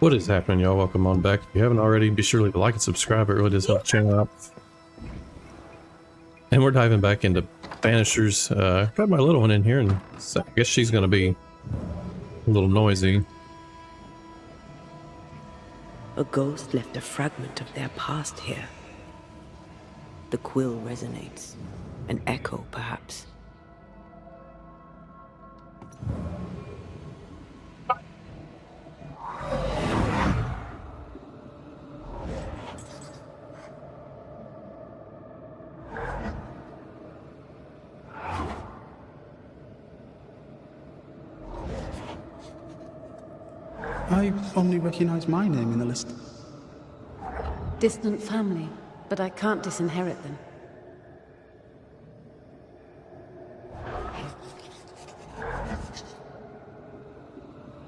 What is happening, y'all? Welcome on back. If you haven't already, be sure to leave a like and subscribe. It really does help the channel out. And we're diving back into Banishers. Got my little one in here, and so I guess she's going to be a little noisy. A ghost left a fragment of their past here. The quill resonates. An echo, perhaps. I only recognize my name in the list. Distant family, but I can't disinherit them.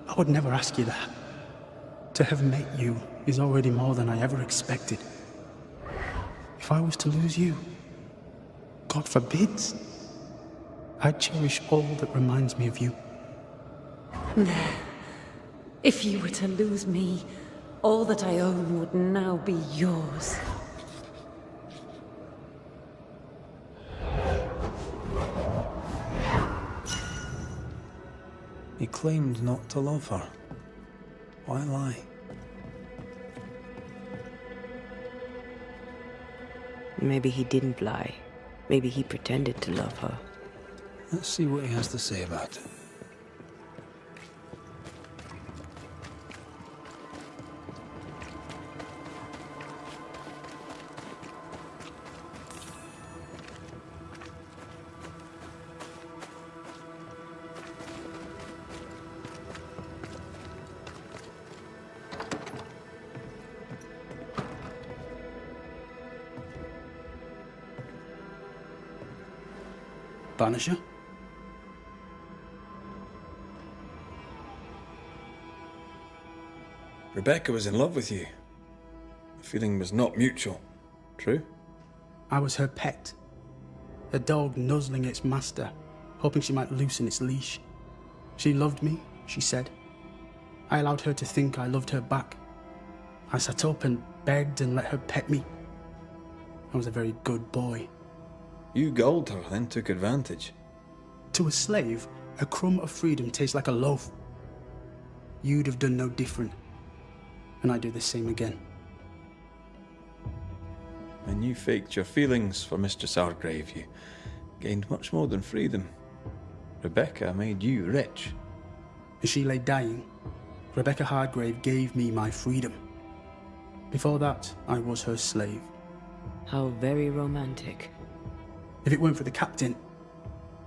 I would never ask you that. To have met you is already more than I ever expected. If I was to lose you, God forbids, I'd cherish all that reminds me of you. There. If you were to lose me, all that I own would now be yours. He claimed not to love her. Why lie? Maybe he didn't lie. Maybe he pretended to love her. Let's see what he has to say about it. Banisher? Rebecca was in love with you. The feeling was not mutual. True? I was her pet. A dog nuzzling its master, hoping she might loosen its leash. She loved me, she said. I allowed her to think I loved her back. I sat up and begged and let her pet me. I was a very good boy. You gulled her, then took advantage. To a slave, a crumb of freedom tastes like a loaf. You'd have done no different, and I'd do the same again. When you faked your feelings for Mistress Argrave, you gained much more than freedom. Rebecca made you rich. As she lay dying, Rebecca Hardgrave gave me my freedom. Before that, I was her slave. How very romantic. If it weren't for the captain,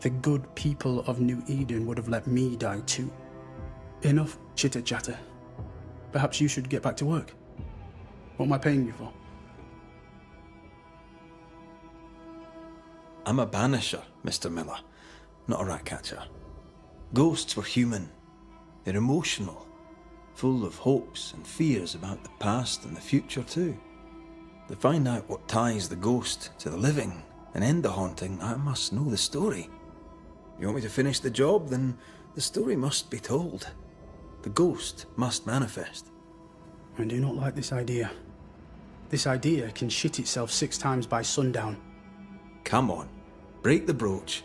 the good people of New Eden would have let me die too. Enough chitter-chatter. Perhaps you should get back to work. What am I paying you for? I'm a banisher, Mr. Miller, not a rat catcher. Ghosts were human. They're emotional, full of hopes and fears about the past and the future too. To find out what ties the ghost to the living and end the haunting, I must know the story. You want me to finish the job? Then the story must be told. The ghost must manifest. I do not like this idea. This idea can shit itself 6 times by sundown. Come on, break the brooch,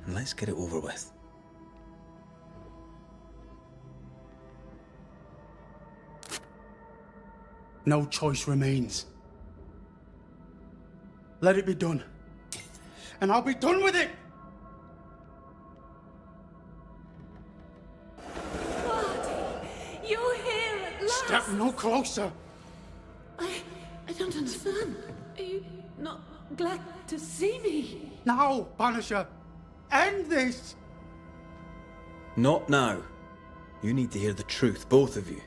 and let's get it over with. No choice remains. Let it be done. And I'll be done with it! You're here at last! Step no closer! I don't understand. Are you not glad to see me? Now, Banisher! End this! Not now. You need to hear the truth, both of you.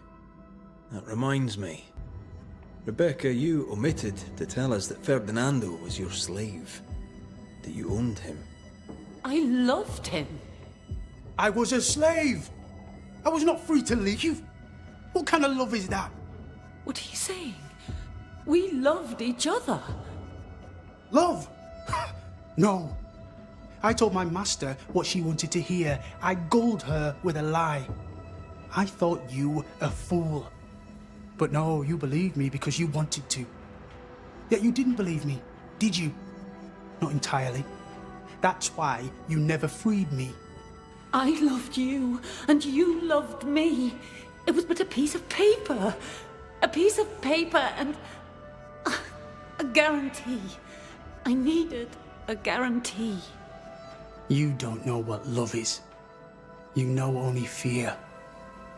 That reminds me. Rebecca, you omitted to tell us that Ferdinando was your slave. That you owned him. I loved him. I was a slave! I was not free to leave! What kind of love is that? What are you saying? We loved each other. Love? No. I told my master what she wanted to hear. I gulled her with a lie. I thought you a fool. But no, you believed me because you wanted to. Yet you didn't believe me, did you? Not entirely. That's why you never freed me. I loved you, and you loved me. It was but a piece of paper. A piece of paper and a guarantee. I needed a guarantee. You don't know what love is. You know only fear.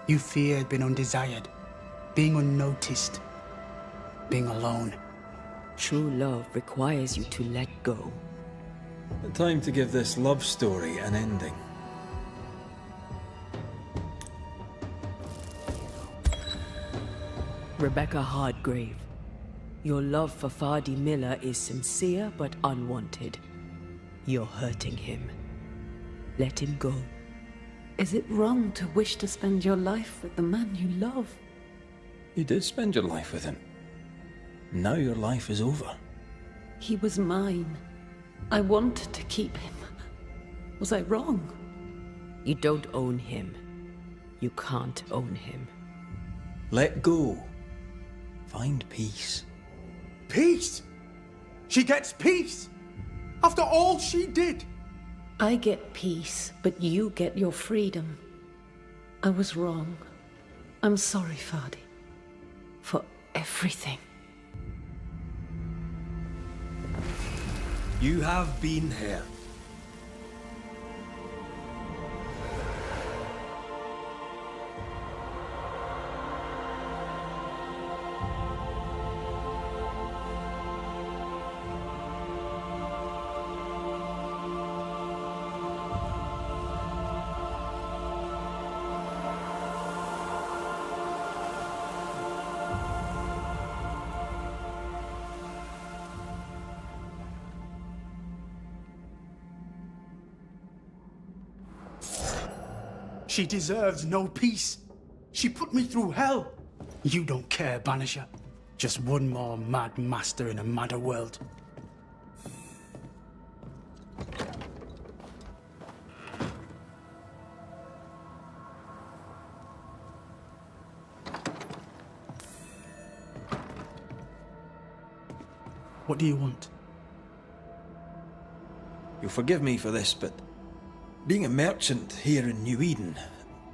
You feared being undesired, being unnoticed, being alone. True love requires you to let go. Time to give this love story an ending. Rebecca Hardgrave, your love for Fadi Miller is sincere but unwanted. You're hurting him. Let him go. Is it wrong to wish to spend your life with the man you love? You did spend your life with him. Now your life is over. He was mine. I wanted to keep him. Was I wrong? You don't own him. You can't own him. Let go. Find peace. Peace! She gets peace! After all she did! I get peace, but you get your freedom. I was wrong. I'm sorry, Fadi. For everything. You have been here. She deserves no peace. She put me through hell. You don't care, Banisher. Just one more mad master in a madder world. What do you want? You'll forgive me for this, but being a merchant here in New Eden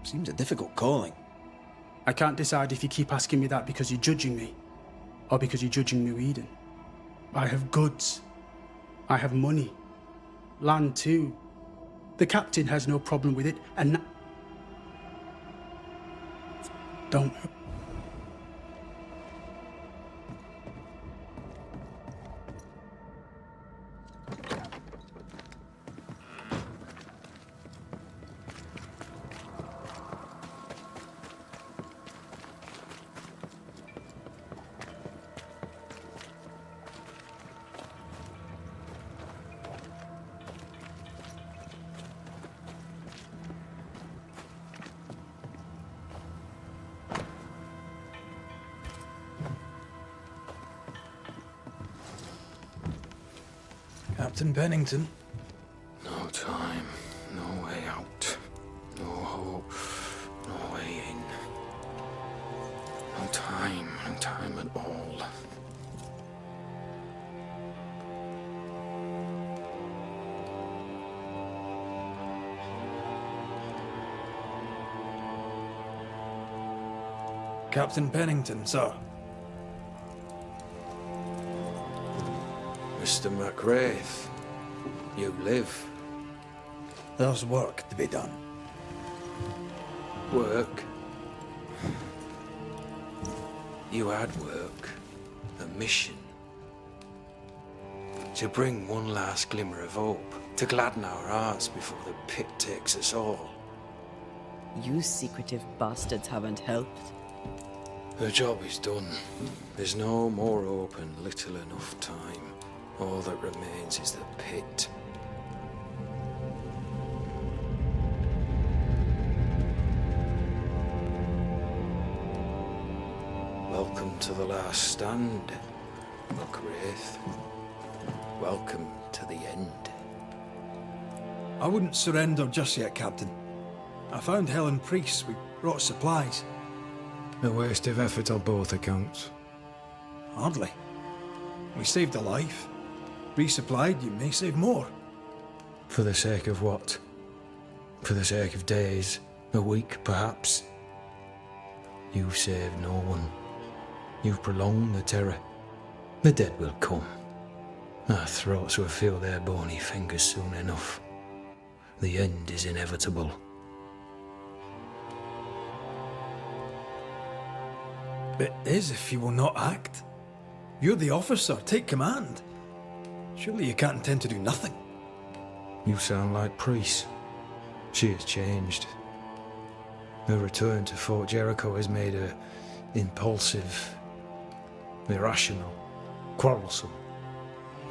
seems a difficult calling. I can't decide if you keep asking me that because you're judging me, or because you're judging New Eden. I have goods. I have money. Land too. The captain has no problem with it, and don't. Captain Pennington. No time, no way out, no hope, no way in. No time at all. Captain Pennington, sir. Mr. McWraith, you live. There's work to be done. Work? You had work. A mission. To bring one last glimmer of hope. To gladden our hearts before the pit takes us all. You secretive bastards haven't helped. The job is done. There's no more hope and little enough time. All that remains is the pit. Welcome to the last stand, McWraith. Welcome to the end. I wouldn't surrender just yet, Captain. I found Helen Priest. We brought supplies. A waste of effort on both accounts. Hardly. We saved a life. Resupplied, you may save more. For the sake of what? For the sake of days, a week perhaps? You've saved no one. You've prolonged the terror. The dead will come. Our throats will feel their bony fingers soon enough. The end is inevitable. It is if you will not act. You're the officer, take command. Surely you can't intend to do nothing. You sound like Priest. She has changed. Her return to Fort Jericho has made her impulsive, irrational, quarrelsome.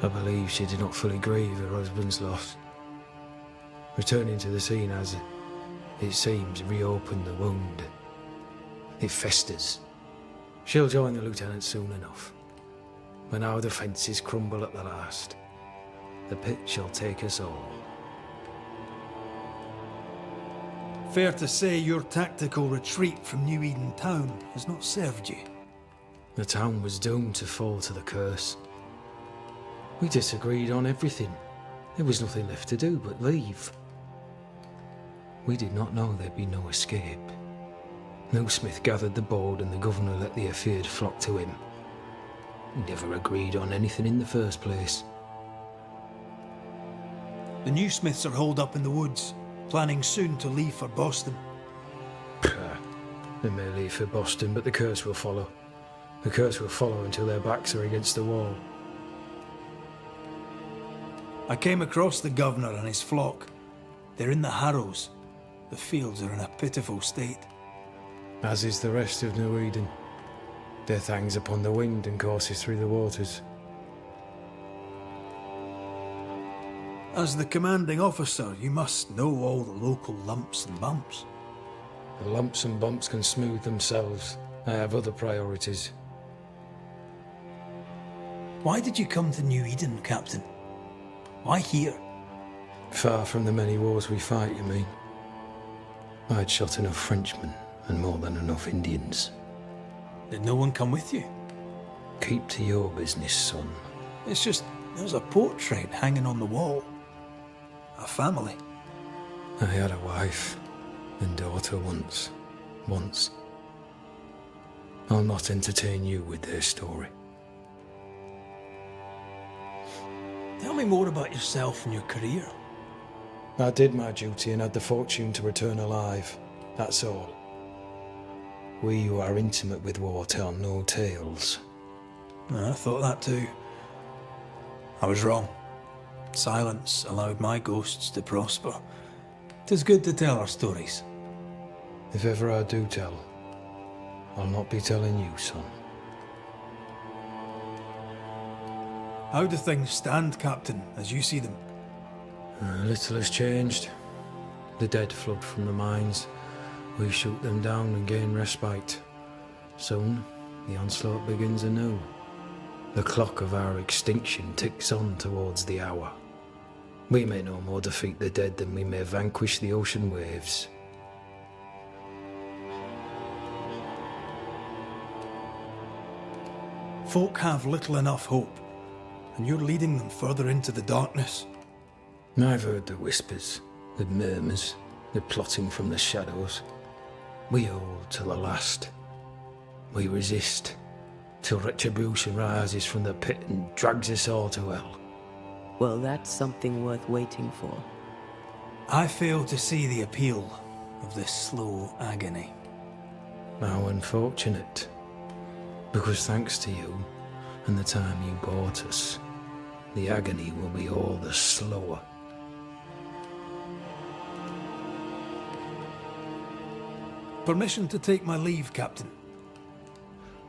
I believe she did not fully grieve her husband's loss. Returning to the scene has, it seems, reopened the wound. It festers. She'll join the lieutenant soon enough. When our defences crumble at the last, the pit shall take us all. Fair to say your tactical retreat from New Eden town has not served you. The town was doomed to fall to the curse. We disagreed on everything. There was nothing left to do but leave. We did not know there'd be no escape. No Smith gathered the board and the governor let the affair flock to him. We never agreed on anything in the first place. The new Smiths are holed up in the woods, planning soon to leave for Boston. They may leave for Boston, but the curse will follow. The curse will follow until their backs are against the wall. I came across the governor and his flock. They're in the harrows. The fields are in a pitiful state. As is the rest of New Eden. Death hangs upon the wind and courses through the waters. As the commanding officer, you must know all the local lumps and bumps. The lumps and bumps can smooth themselves. I have other priorities. Why did you come to New Eden, Captain? Why here? Far from the many wars we fight, you mean? I'd shot enough Frenchmen and more than enough Indians. Did no one come with you? Keep to your business, son. It's just, there's a portrait hanging on the wall. A family. I had a wife and daughter once. I'll not entertain you with their story. Tell me more about yourself and your career. I did my duty and had the fortune to return alive. That's all. We who are intimate with war tell no tales. I thought that too. I was wrong. Silence allowed my ghosts to prosper. 'Tis good to tell our stories. If ever I do tell, I'll not be telling you, son. How do things stand, Captain, as you see them? Little has changed. The dead flood from the mines. We shoot them down and gain respite. Soon, the onslaught begins anew. The clock of our extinction ticks on towards the hour. We may no more defeat the dead than we may vanquish the ocean waves. Folk have little enough hope, and you're leading them further into the darkness. I've heard the whispers, the murmurs, the plotting from the shadows. We hold till the last. We resist, till retribution rises from the pit and drags us all to hell. Well, that's something worth waiting for. I fail to see the appeal of this slow agony. How unfortunate. Because thanks to you, and the time you bought us, the agony will be all the slower. Permission to take my leave, Captain.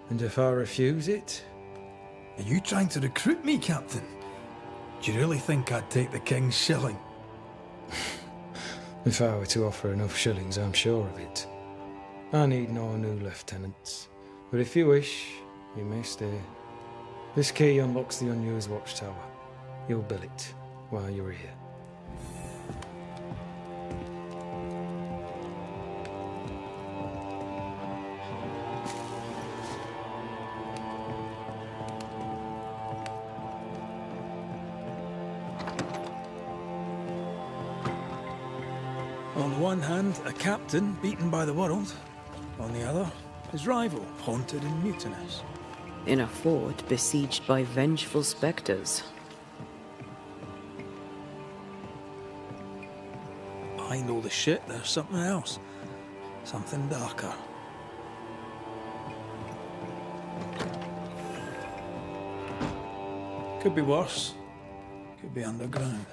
And if I refuse it? Are you trying to recruit me, Captain? Do you really think I'd take the King's shilling? If I were to offer enough shillings, I'm sure of it. I need no new lieutenants. But if you wish, you may stay. This key unlocks the unused watchtower. You'll bill it while you're here. the one hand, a captain beaten by the world. On the other, his rival, haunted and mutinous. In a fort besieged by vengeful specters. Behind all the shit, there's something else. Something darker. Could be worse. Could be underground.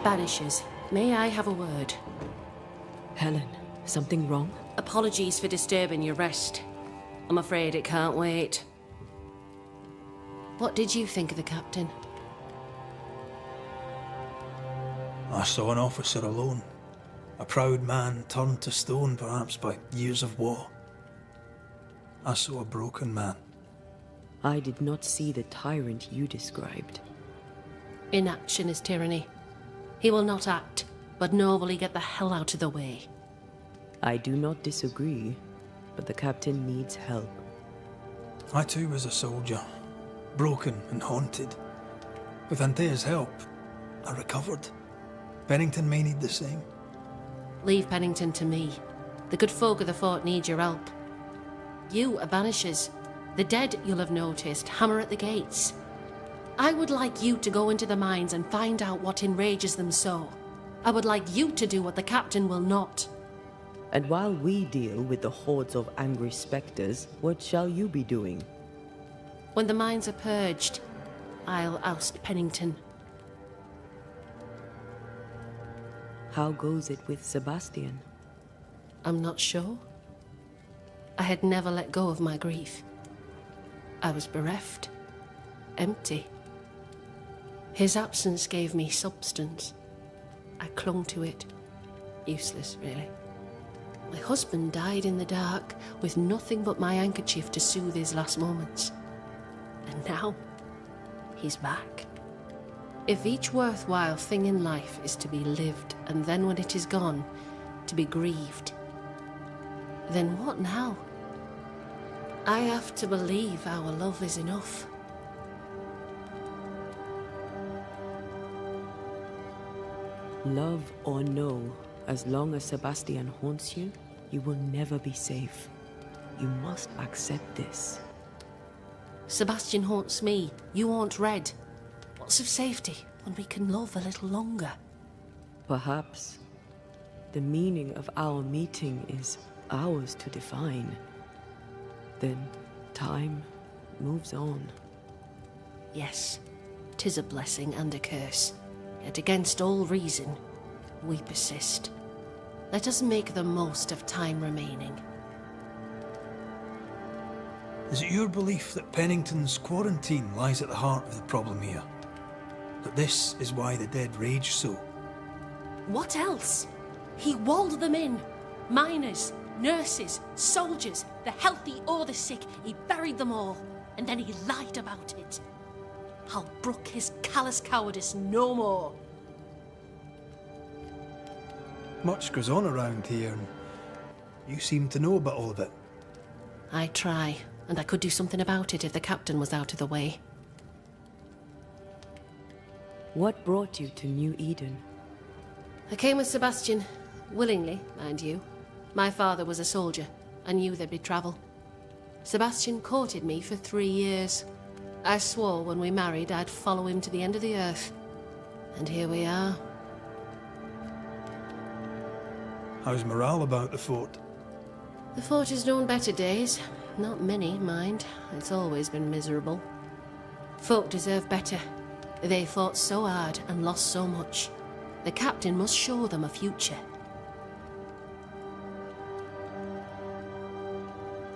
Banishers, may I have a word? Helen, something wrong? Apologies for disturbing your rest. I'm afraid it can't wait. What did you think of the captain? I saw an officer alone. A proud man turned to stone, perhaps by years of war. I saw a broken man. I did not see the tyrant you described. Inaction is tyranny. He will not act, but nor will he get the hell out of the way. I do not disagree, but the captain needs help. I too was a soldier, broken and haunted. With Antea's help, I recovered. Pennington may need the same. Leave Pennington to me. The good folk of the fort need your help. You are Banishers. The dead, you'll have noticed, hammer at the gates. I would like you to go into the mines and find out what enrages them so. I would like you to do what the captain will not. And while we deal with the hordes of angry specters, what shall you be doing? When the mines are purged, I'll oust Pennington. How goes it with Sebastian? I'm not sure. I had never let go of my grief. I was bereft, empty. His absence gave me substance. I clung to it. Useless, really. My husband died in the dark, with nothing but my handkerchief to soothe his last moments. And now, he's back. If each worthwhile thing in life is to be lived, and then when it is gone, to be grieved, then what now? I have to believe our love is enough. Love or no, as long as Sebastian haunts you, you will never be safe. You must accept this. Sebastian haunts me, you haunt Red. What's of safety when we can love a little longer? Perhaps the meaning of our meeting is ours to define. Then time moves on. Yes, 'tis a blessing and a curse. Yet against all reason, we persist. Let us make the most of time remaining. Is it your belief that Pennington's quarantine lies at the heart of the problem here? That this is why the dead rage so? What else? He walled them in. Miners, nurses, soldiers, the healthy or the sick, he buried them all, and then he lied about it. I'll brook his callous cowardice no more. Much goes on around here, and you seem to know about all of it. I try, and I could do something about it if the captain was out of the way. What brought you to New Eden? I came with Sebastian, willingly, mind you. My father was a soldier. I knew there'd be trouble. Sebastian courted me for 3 years. I swore when we married I'd follow him to the end of the earth. And here we are. How's morale about the fort? The fort has known better days. Not many, mind. It's always been miserable. Folk deserve better. They fought so hard and lost so much. The captain must show them a future.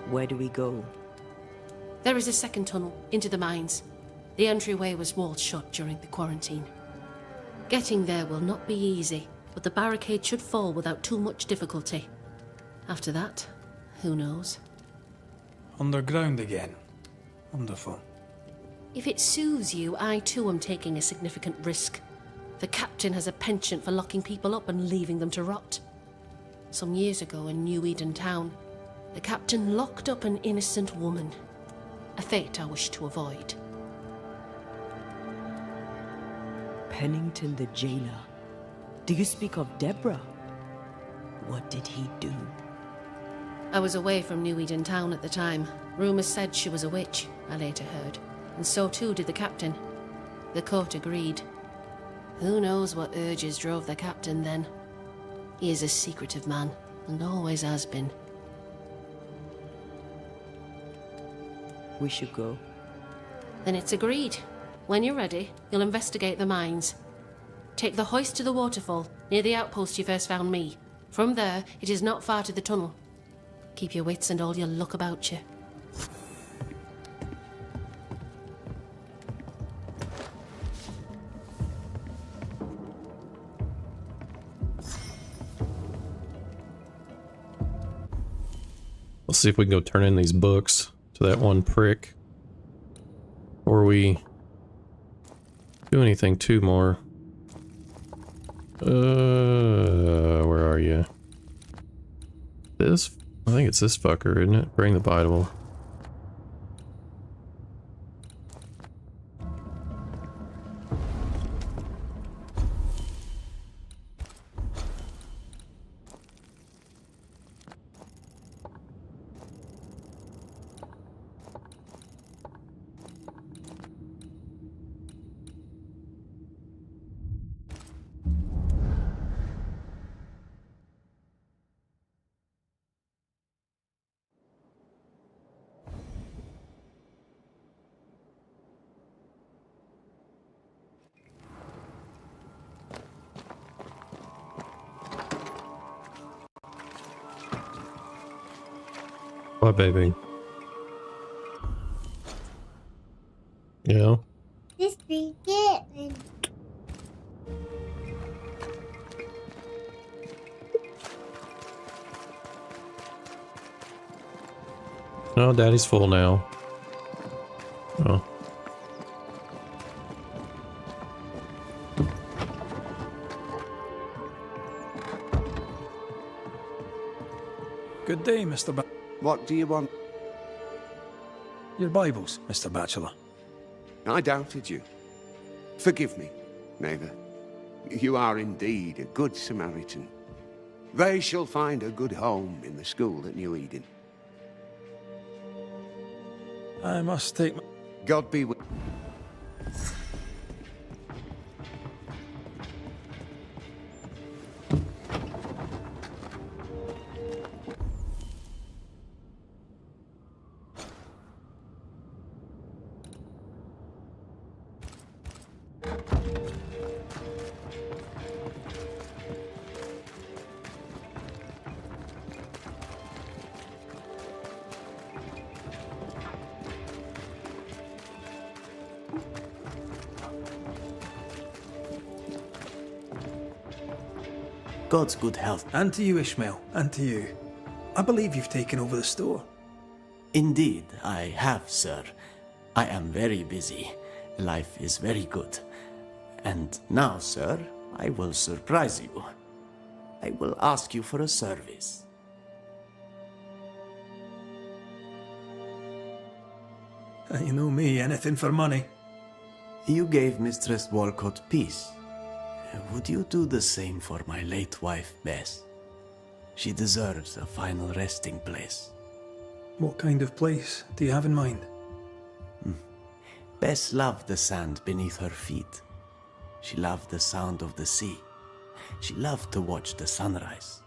Where do we go? There is a second tunnel into the mines. The entryway was walled shut during the quarantine. Getting there will not be easy, but the barricade should fall without too much difficulty. After that, who knows? Underground again. Wonderful. If it soothes you, I too am taking a significant risk. The captain has a penchant for locking people up and leaving them to rot. Some years ago in New Eden town, the captain locked up an innocent woman. A fate I wish to avoid. Pennington the jailer. Do you speak of Deborah? What did he do? I was away from New Eden town at the time. Rumours said she was a witch, I later heard. And so too did the captain. The court agreed. Who knows what urges drove the captain then? He is a secretive man, and always has been. We should go. Then it's agreed. When you're ready, you'll investigate the mines. Take the hoist to the waterfall, near the outpost you first found me. From there, it is not far to the tunnel. Keep your wits and all your luck about you. Let's see if we can go turn in these books to that one prick. Or we do anything two more. Where are you? This? I think it's this fucker, isn't it? Bring the Bible. What, baby? Yeah. Just be it. No, Daddy's full now. Oh. Good day, Mr. What do you want? Your Bibles, Mr. Bachelor. I doubted you. Forgive me, neighbour. You are indeed a good Samaritan. They shall find a good home in the school at New Eden. I must take my... God be with... God's good health. And to you, Ishmael, and to you. I believe you've taken over the store. Indeed, I have, sir. I am very busy. Life is very good. And now, sir, I will surprise you. I will ask you for a service. You know me, anything for money. You gave Mistress Walcott peace. Would you do the same for my late wife, Bess? She deserves a final resting place. What kind of place do you have in mind? Bess loved the sand beneath her feet. She loved the sound of the sea. She loved to watch the sunrise.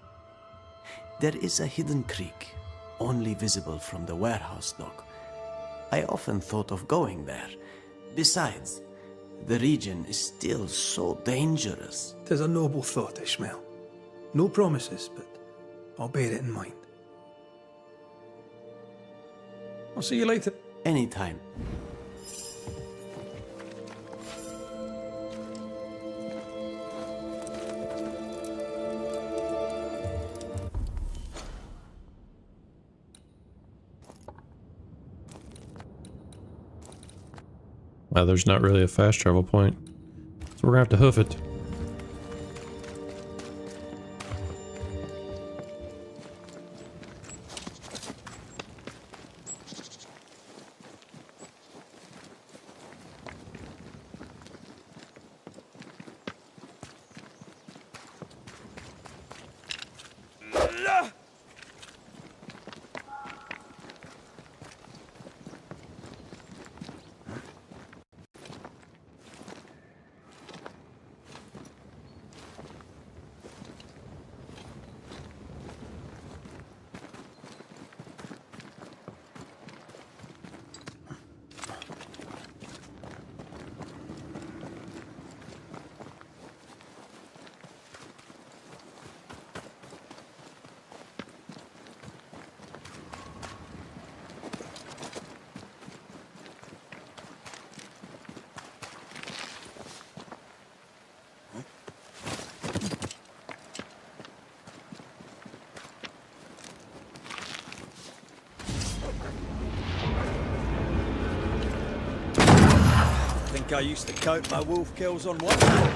There is a hidden creek, only visible from the warehouse dock. I often thought of going there. Besides, the region is still so dangerous. 'Tis a noble thought, Ishmael. No promises, but I'll bear it in mind. I'll see you later. Anytime. Wow, there's not really a fast travel point. So we're gonna have to hoof it. I used to coat my wolf kills on one foot.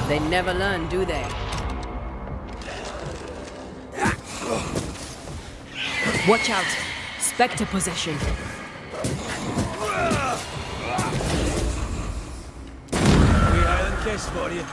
They never learn, do they? Watch out! Spectre possession. We Island kiss for you.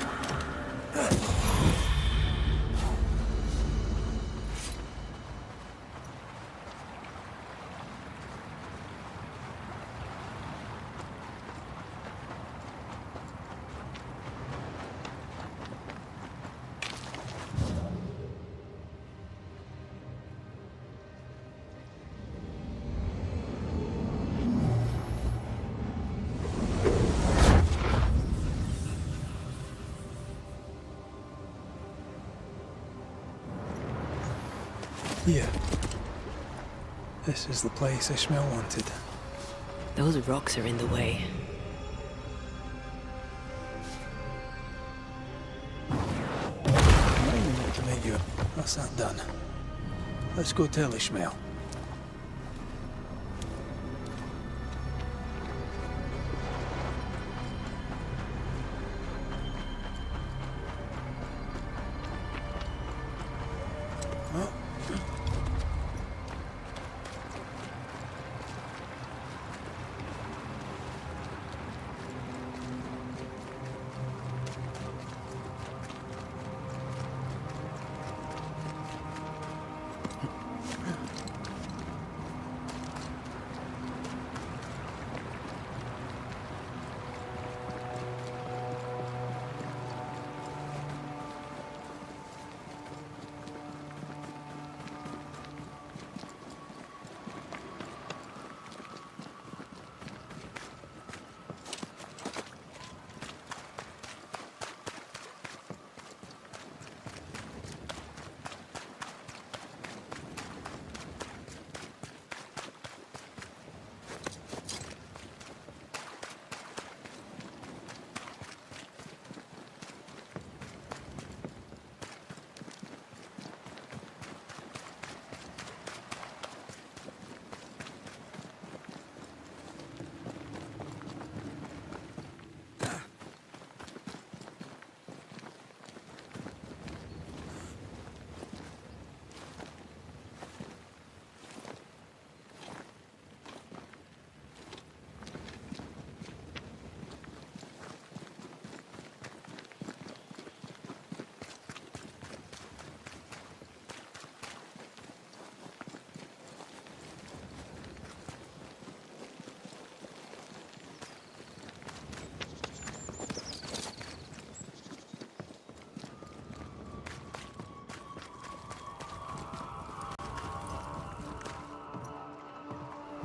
Here. This is the place Ishmael wanted. Those rocks are in the way. To make you. That's that done. Let's go tell Ishmael.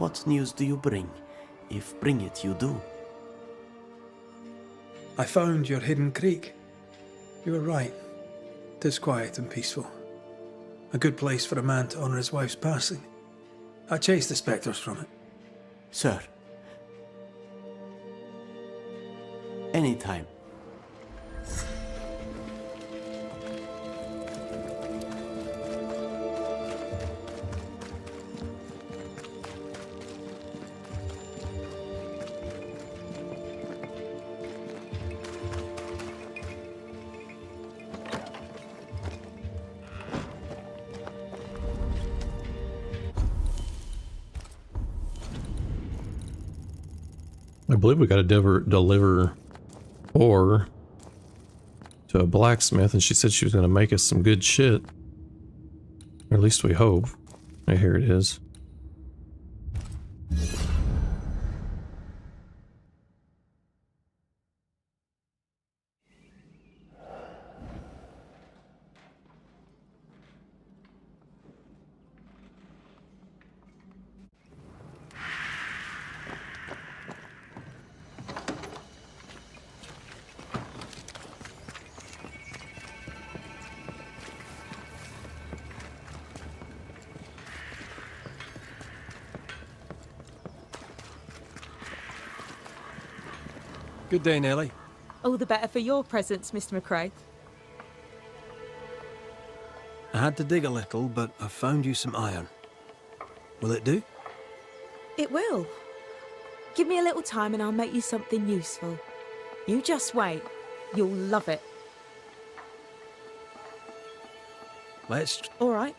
what news do you bring, if bring it you do? I found your hidden creek. You were right. 'Tis quiet and peaceful. A good place for a man to honour his wife's passing. I chased the spectres from it. Sir. Anytime. I believe we got to deliver ore to a blacksmith, and she said she was going to make us some good shit. Or at least we hope. And here it is. Good day, Nellie. All the better for your presence, Mr. McRae. I had to dig a little, but I found you some iron. Will it do? It will. Give me a little time and I'll make you something useful. You just wait. You'll love it. Let's... All right.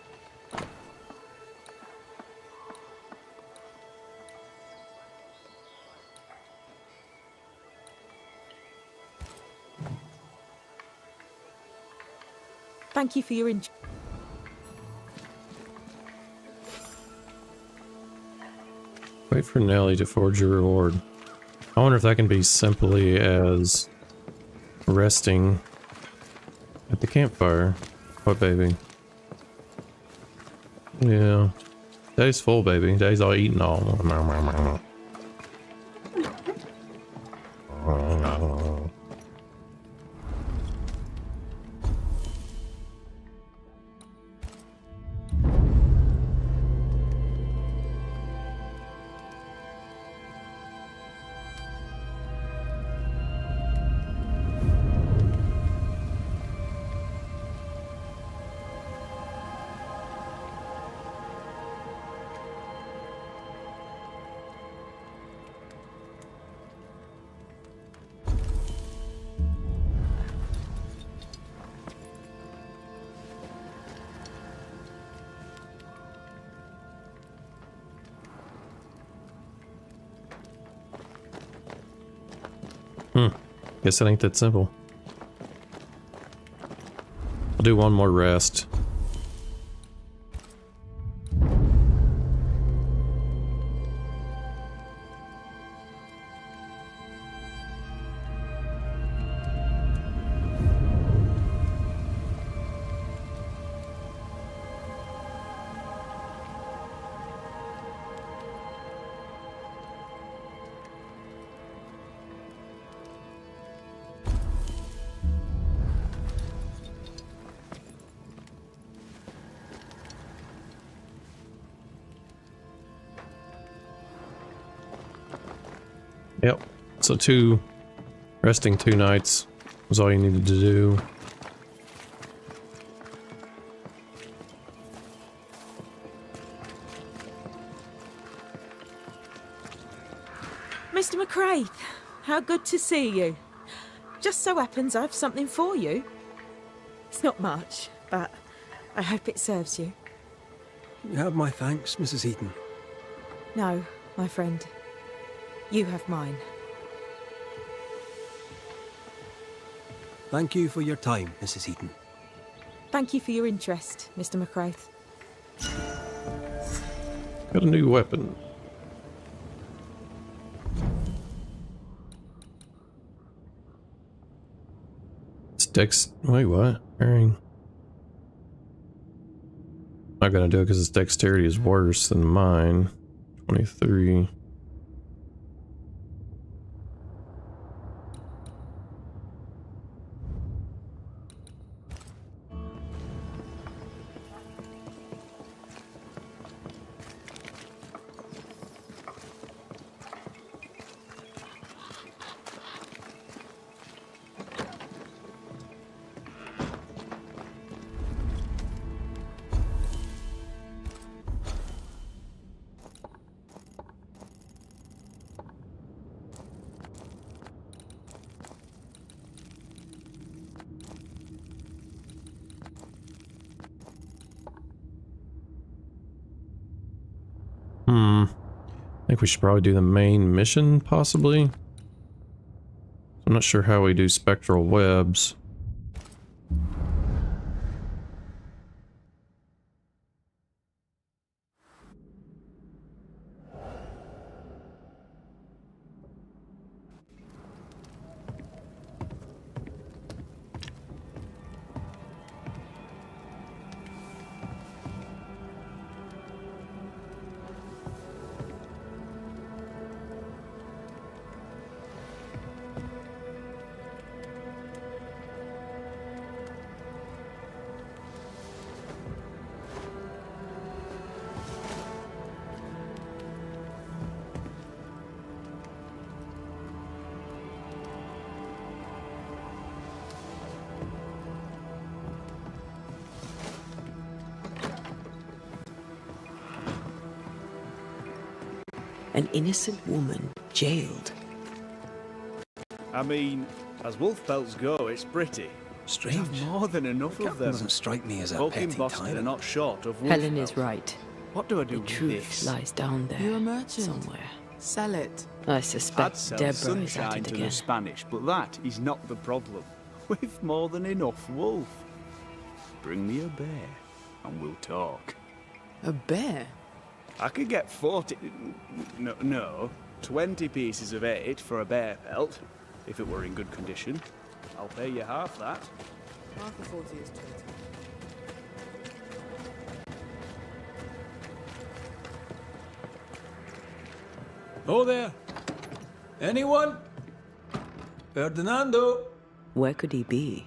Thank you for your interest. Wait for Nellie to forge your reward. I wonder if that can be simply as resting at the campfire. What, baby? Yeah. Day's full, baby. Day's all eating all. Guess it ain't that simple. I'll do one more rest. Yep. So resting 2 nights was all you needed to do. Mr. McRae, how good to see you. Just so happens I've something for you. It's not much, but I hope it serves you. You have my thanks, Mrs. Heaton. No, my friend. You have mine. Thank you for your time, Mrs. Heaton. Thank you for your interest, Mr. McRae. Got a new weapon. It's wait, what? I'm not gonna do it because its dexterity is worse than mine. 23. I think we should probably do the main mission, possibly. I'm not sure how we do spectral webs. An innocent woman jailed. I mean, as wolf pelts go, it's pretty. Strange. We have more than enough of them. Doesn't strike me as a Folk in petty Boston tyrant. are not short of wolf Helen is pelts. right. What do I The do with truth this? lies down there. You're a merchant. Somewhere. Sell it. I I'd suspect sell Deborah is at sunshine it to again. the Spanish, but that is not the problem. We've more than enough wolf. Bring me a bear, and we'll talk. A bear? I could get 20 pieces of 8 for a bear pelt, if it were in good condition. I'll pay you half that. Half of 40 is 20. Oh there! Anyone? Ferdinando? Where could he be?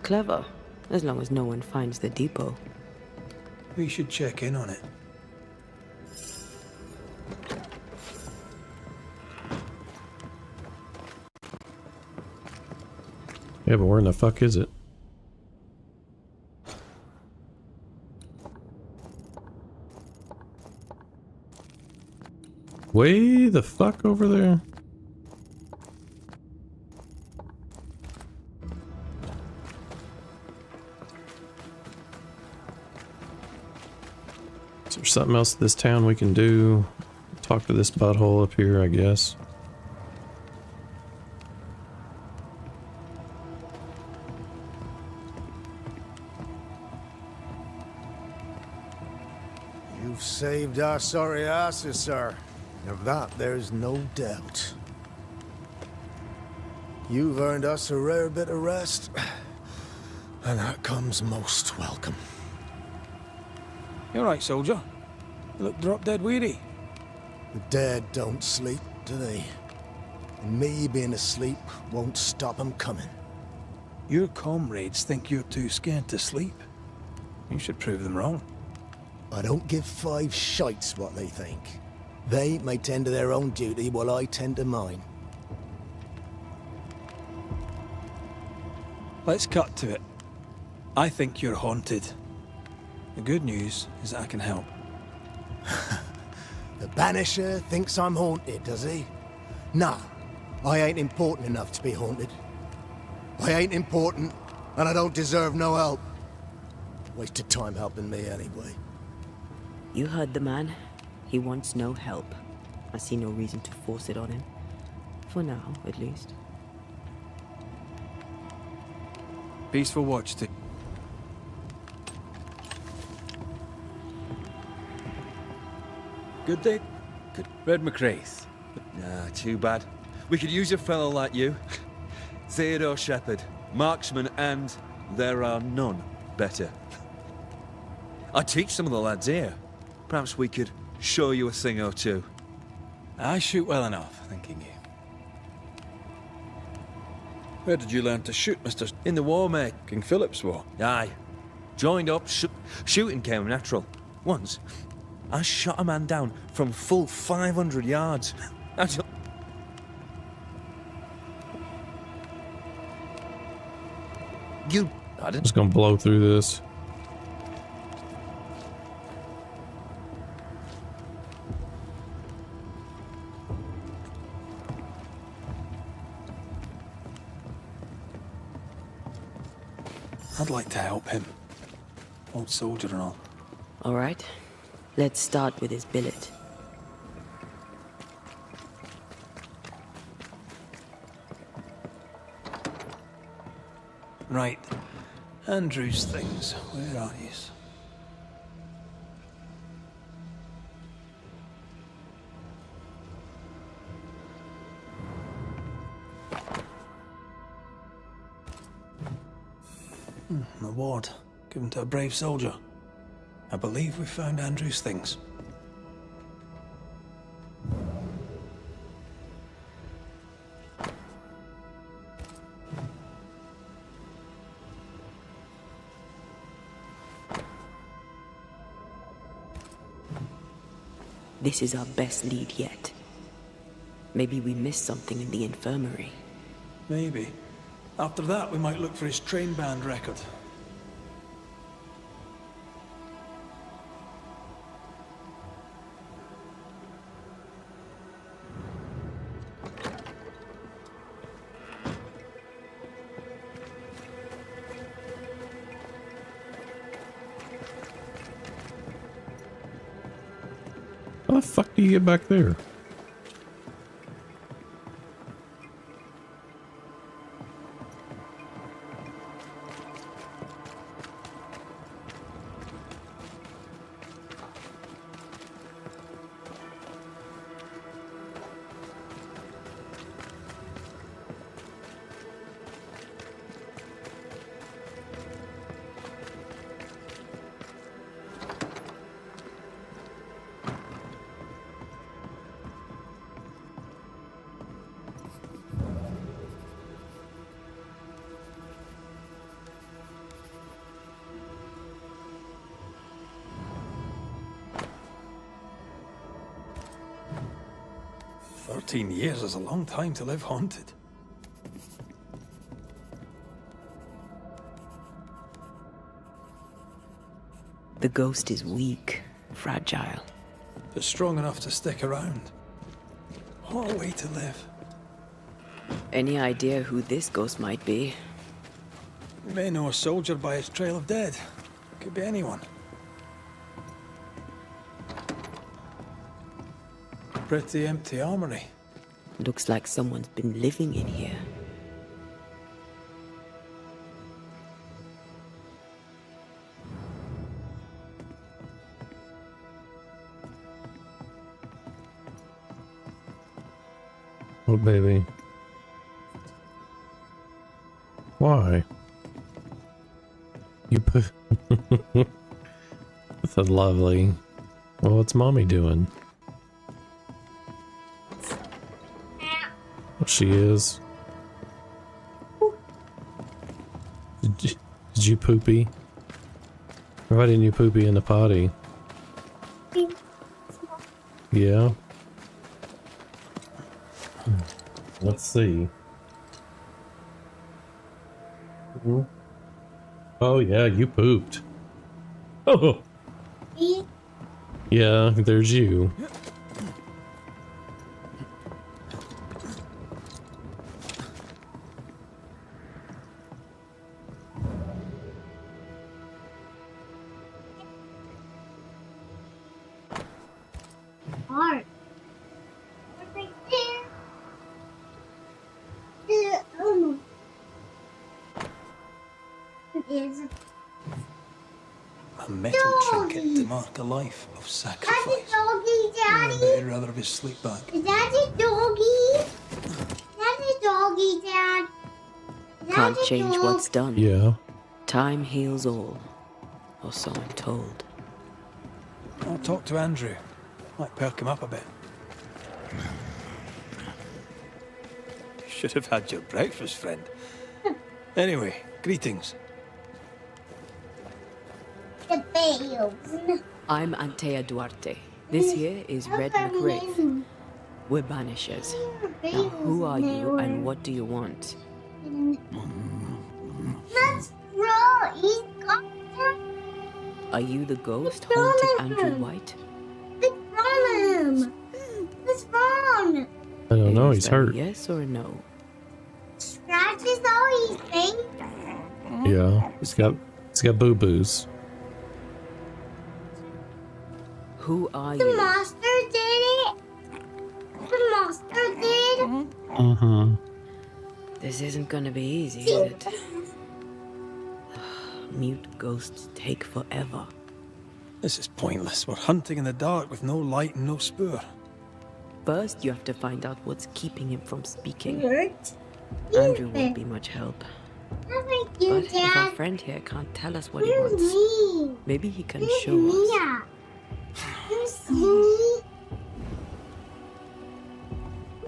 Clever, as long as no one finds the depot. We should check in on it. Yeah, but where in the fuck is it? Way the fuck over there? Is there something else in this town we can do? Talk to this butthole up here, I guess. You've saved our sorry asses, sir. Of that, there's no doubt. You've earned us a rare bit of rest, and that comes most welcome. You alright, soldier? You look drop dead weary. The dead don't sleep, do they? And me being asleep won't stop 'em coming. Your comrades think you're too scared to sleep. You should prove them wrong. I don't give 5 shites what they think. They may tend to their own duty while I tend to mine. Let's cut to it. I think you're haunted. The good news is that I can help. The Banisher thinks I'm haunted, does he? Nah, I ain't important enough to be haunted. I ain't important, and I don't deserve no help. Wasted time helping me anyway. You heard the man. He wants no help. I see no reason to force it on him. For now, at least. Peaceful watch to... Good day. Red McCraith. Nah, too bad. We could use a fellow like you. Theodore Shepherd, marksman, and there are none better. I teach some of the lads here. Perhaps we could show you a thing or two. I shoot well enough, thinking you. Where did you learn to shoot, Mr. In the war, mate. King Philip's War. Aye. Joined up, shooting came natural. Once, I shot a man down from full 500 yards. You... I didn't... Just gonna blow through this. I'd like to help him. Old soldier and all. All right. Let's start with his billet. Right. Andrew's things. Where are yous? An award given to a brave soldier. I believe we found Andrew's things. This is our best lead yet. Maybe we missed something in the infirmary. Maybe. After that, we might look for his train band record. How the fuck do you get back there? Years is a long time to live haunted. The ghost is weak, fragile. But strong enough to stick around. What a way to live. Any idea who this ghost might be? You may know a soldier by his trail of dead. Could be anyone. Pretty empty armory. Looks like someone's been living in here. Oh, baby. Why? You put... That's lovely. Well, what's mommy doing? Oh, she is. Did you poopy? Or why didn't you poopy in the potty? Yeah. Let's see. Oh yeah, you pooped. Oh. Yeah, there's you. Art. Right there. It is. A metal trinket to mark a life of sacrifice. I bet he'd rather have his sleep back. Is that a doggy? That's a doggy, Dad. Can't change what's done. Yeah. Time heals all. Or so I'm told. I'll talk to Andrew. Might perk him up a bit. Should have had your breakfast, friend. Anyway, greetings. The bales. I'm Antea Duarte. This here is Red McRae. We're Banishers. Now, who are you and what do you want? Let's roll. He's got Are you the ghost haunting Andrew White? What's wrong him? What's wrong? I don't know, Is he's that hurt. a yes or a no? Scratches all he's saying. Yeah. He's got boo-boos. Who are The you? monster did it. The monster did. Mm-hmm. This isn't gonna be easy, is it? Mute ghosts take forever. This is pointless. We're hunting in the dark with no light and no spoor. First, you have to find out what's keeping him from speaking. Hurt. Andrew won't be much help. Not like you, But if our Dad. friend here can't tell us what he Here's wants, me. maybe he can Here's show us. Mia. Here's me.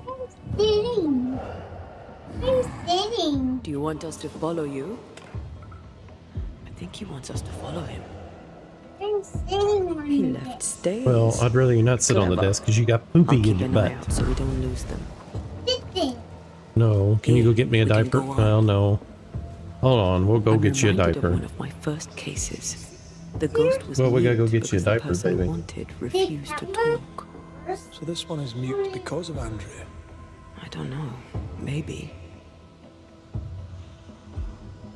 I'm sitting. I'm sitting. Do you want us to follow you? I think he wants us to follow him. I'm sitting on He it. left stays. Well, I'd rather you not sit on the Clever. desk because you got I'll poopy keep in your an eye butt. out so we don't lose them. Sit there. No. Can you go get me a We can diaper? go on. Well, no. Hold on. We'll go I'm get you a reminded diaper. of one of my first cases. The ghost was Well, we gotta go mute get you a because the diaper, person baby. wanted refused to talk. So this one is mute because of Andrew. I don't know. Maybe.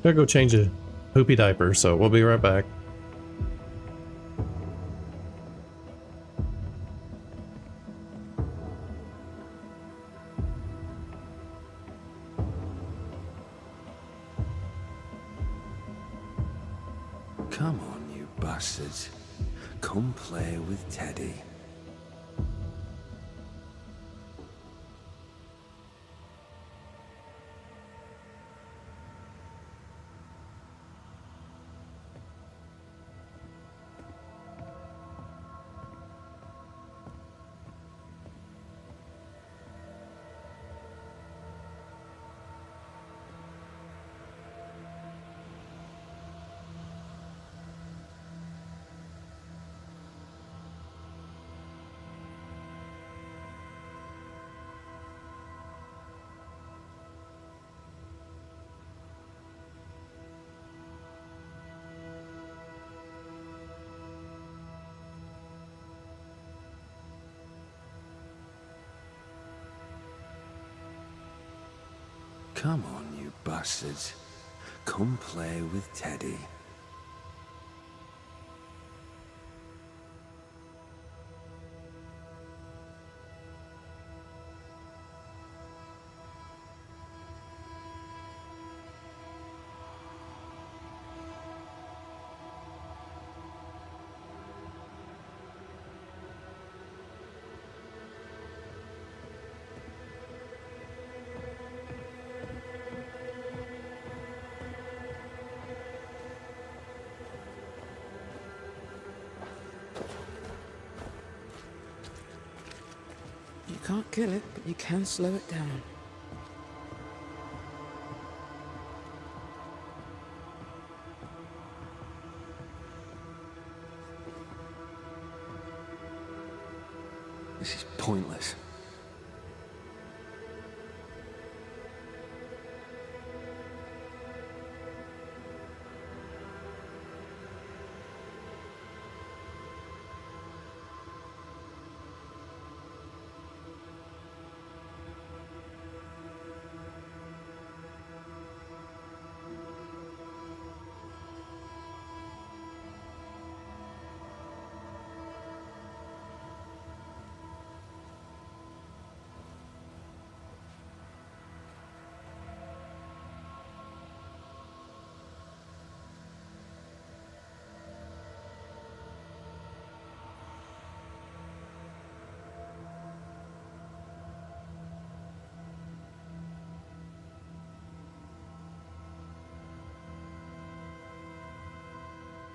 Gotta go change a poopy diaper, so we'll be right back. Come on, you bastards. Come play with Teddy. Come on, you bastards. Come play with Teddy. You can't kill it, but you can slow it down. This is pointless.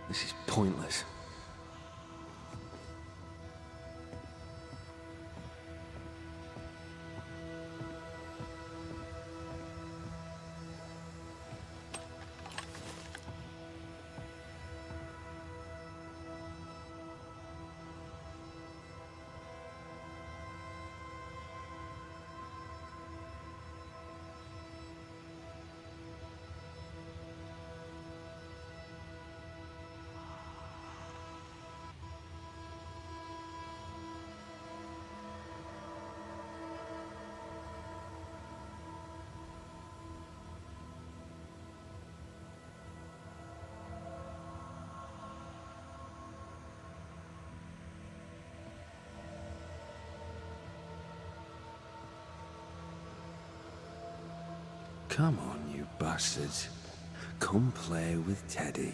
This is pointless. Come on, you bastards. Come play with Teddy.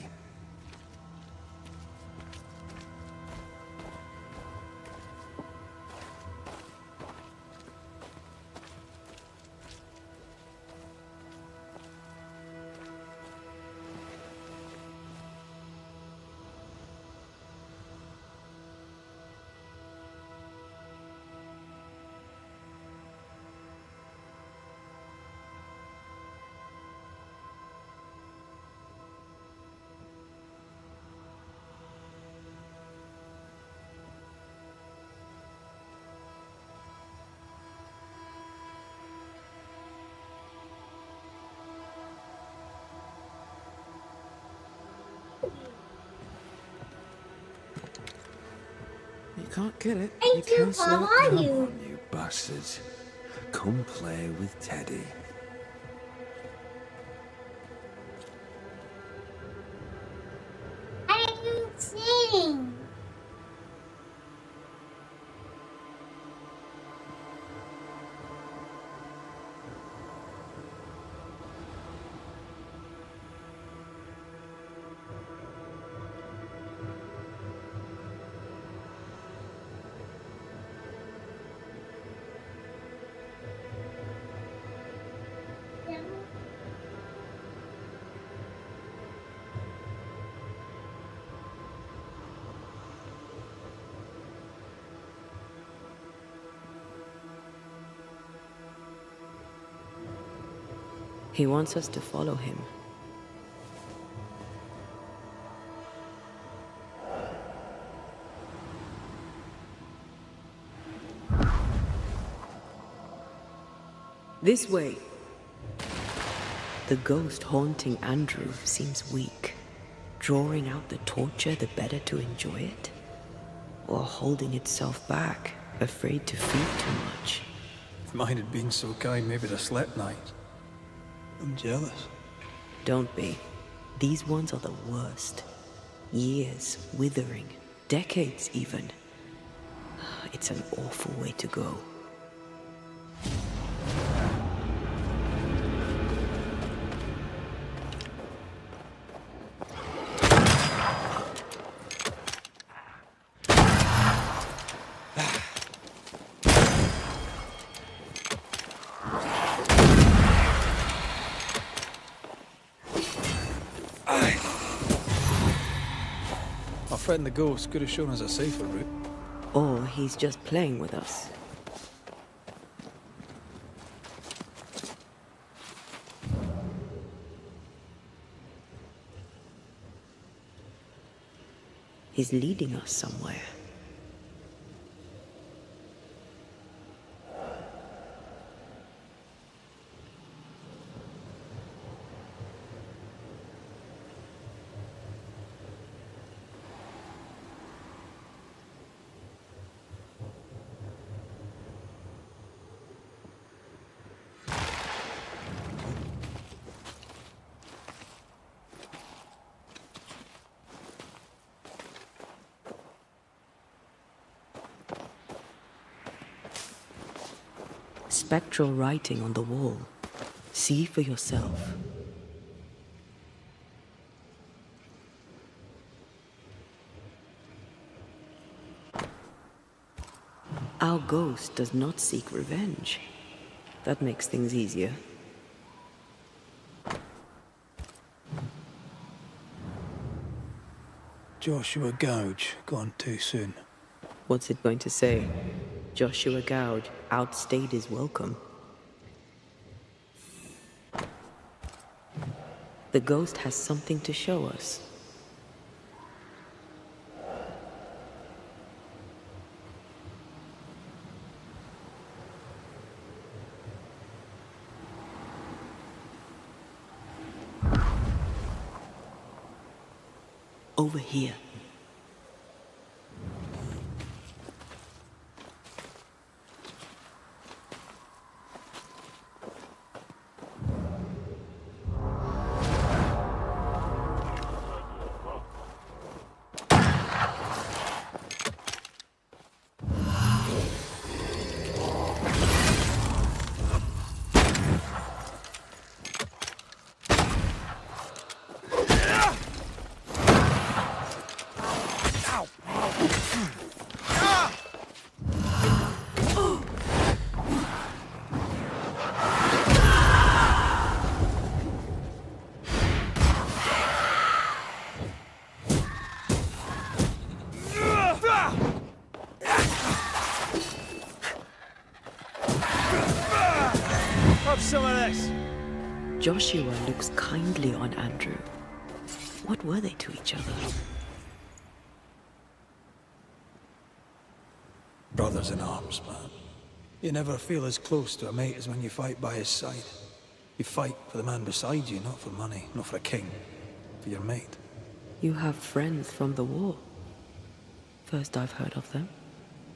You can't kill it. Hey, You can slow how it are down. you? Come on, you bastards. Come play with Teddy. I didn't sing. He wants us to follow him. This way. The ghost haunting Andrew seems weak. Drawing out the torture the better to enjoy it? Or holding itself back, afraid to feed too much? If mine had been so kind, maybe I'd have slept night. I'm jealous. Don't be. These ones are the worst. Years withering, decades even. It's an awful way to go. Our friend the ghost could have shown us a safer route. Or he's just playing with us. He's leading us somewhere. Spectral writing on the wall. See for yourself. Our ghost does not seek revenge. That makes things easier. Joshua Gouge gone too soon? What's it going to say? Joshua Gouge outstayed his welcome. The ghost has something to show us. Over here. Some of this. Joshua looks kindly on Andrew. What were they to each other? Brothers in arms, man. You never feel as close to a mate as when you fight by his side. You fight for the man beside you, not for money, not for a king. For your mate. You have friends from the war. First I've heard of them.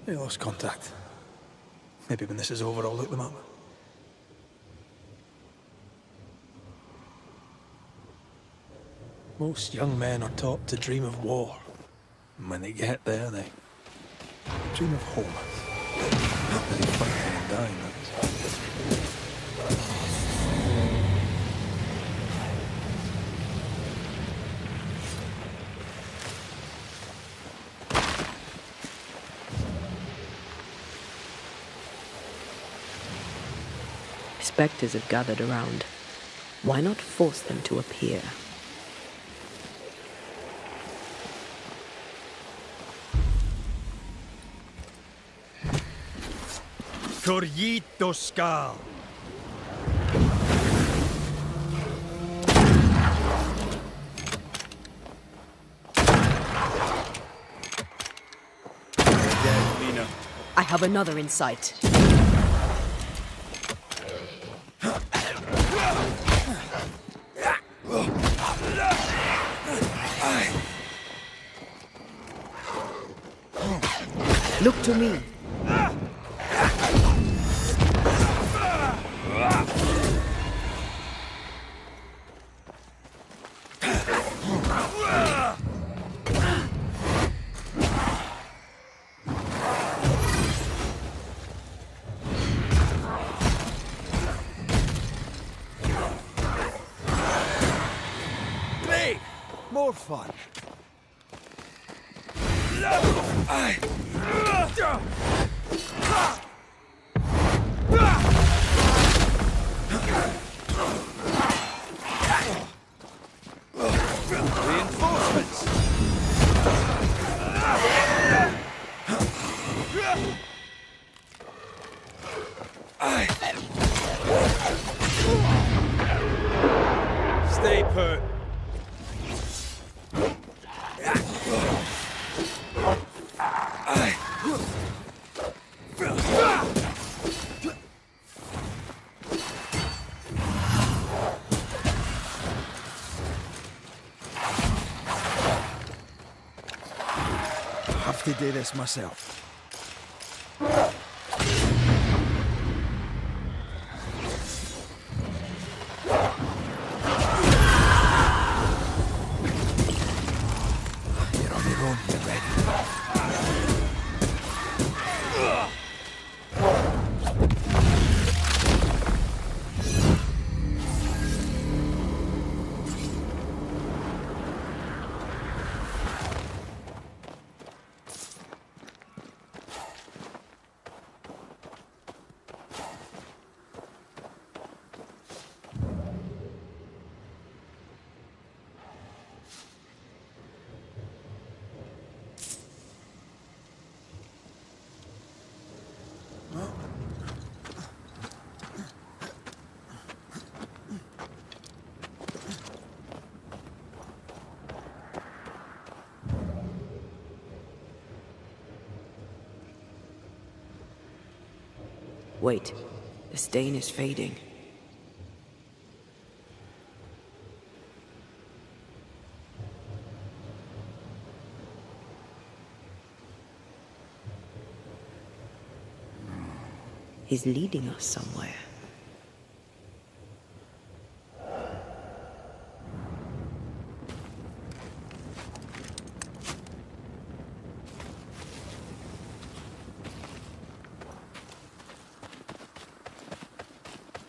They lost contact. Maybe when this is over, I'll look them up. Most young men are taught to dream of war. And when they get there, they dream of home. They fight and die, that Spectres have gathered around. Why not force them to appear? Corrito Skal. I have another in sight. Look to me. More fun. Reinforcements. Stay put. To do this myself. You're on your own, you ready? Wait, the stain is fading. He's leading us somewhere.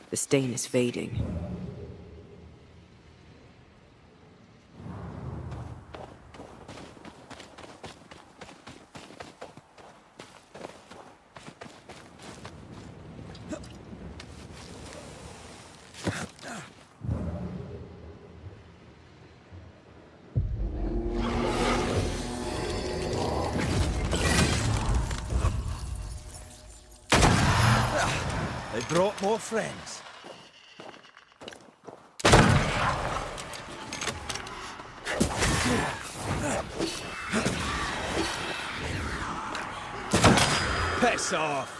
The stain is fading. They brought more friends. Piss off!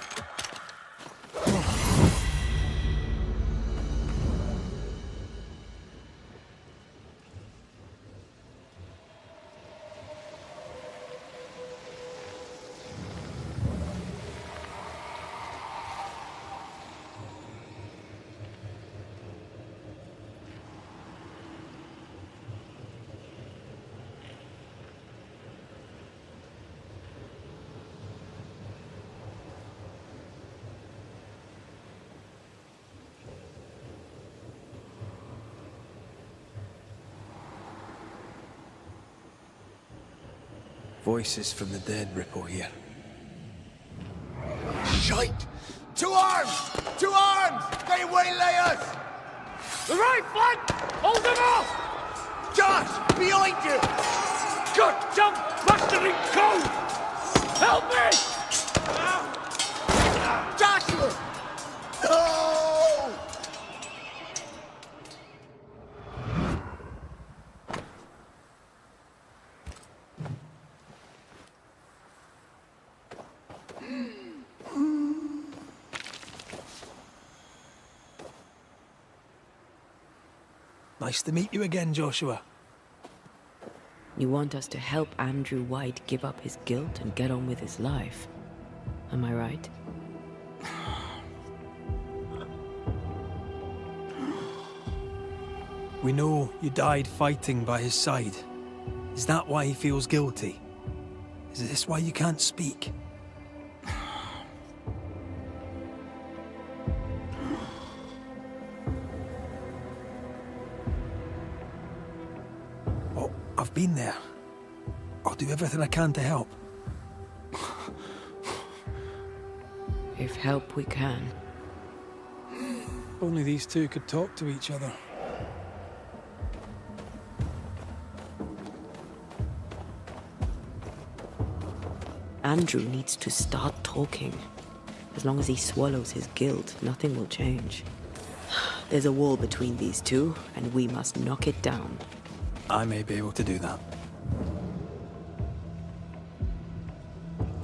Voices from the dead ripple here. Shite! To arms! To arms! They waylay us! The right flank! Hold them off! Josh! Behind you! Good jump, mastering code! Help me! Joshua! No! Nice to meet you again, Joshua. You want us to help Andrew White give up his guilt and get on with his life. Am I right? We know you died fighting by his side. Is that why he feels guilty? Is this why you can't speak? Oh, I've been there. I'll do everything I can to help. If help we can. Only these two could talk to each other. Andrew needs to start talking. As long as he swallows his guilt, nothing will change. There's a wall between these two, and we must knock it down. I may be able to do that.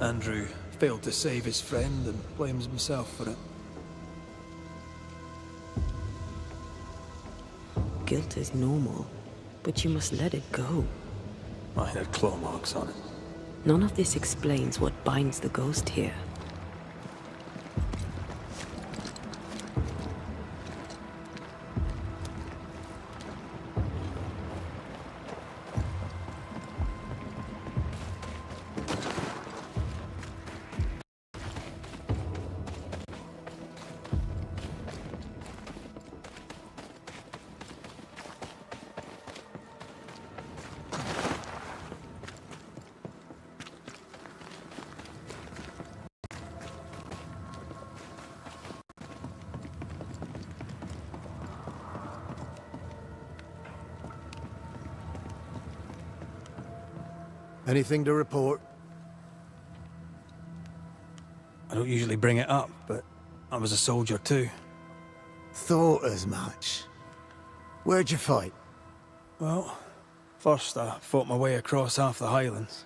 Andrew failed to save his friend and blames himself for it. Guilt is normal, but you must let it go. I had claw marks on it. None of this explains what binds the ghost here. Anything to report? I don't usually bring it up, but I was a soldier too. Thought as much. Where'd you fight? Well, first I fought my way across half the Highlands.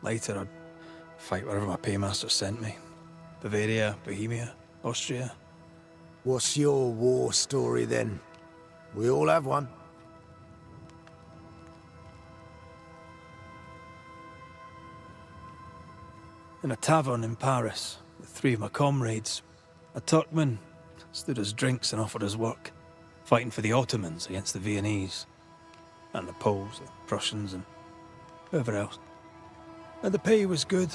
Later I'd fight wherever my paymaster sent me. Bavaria, Bohemia. Austria. What's your war story then? We all have one. In a tavern in Paris, with 3 of my comrades, a Turkman stood us drinks and offered us work, fighting for the Ottomans against the Viennese, and the Poles, the Prussians, and whoever else. And the pay was good,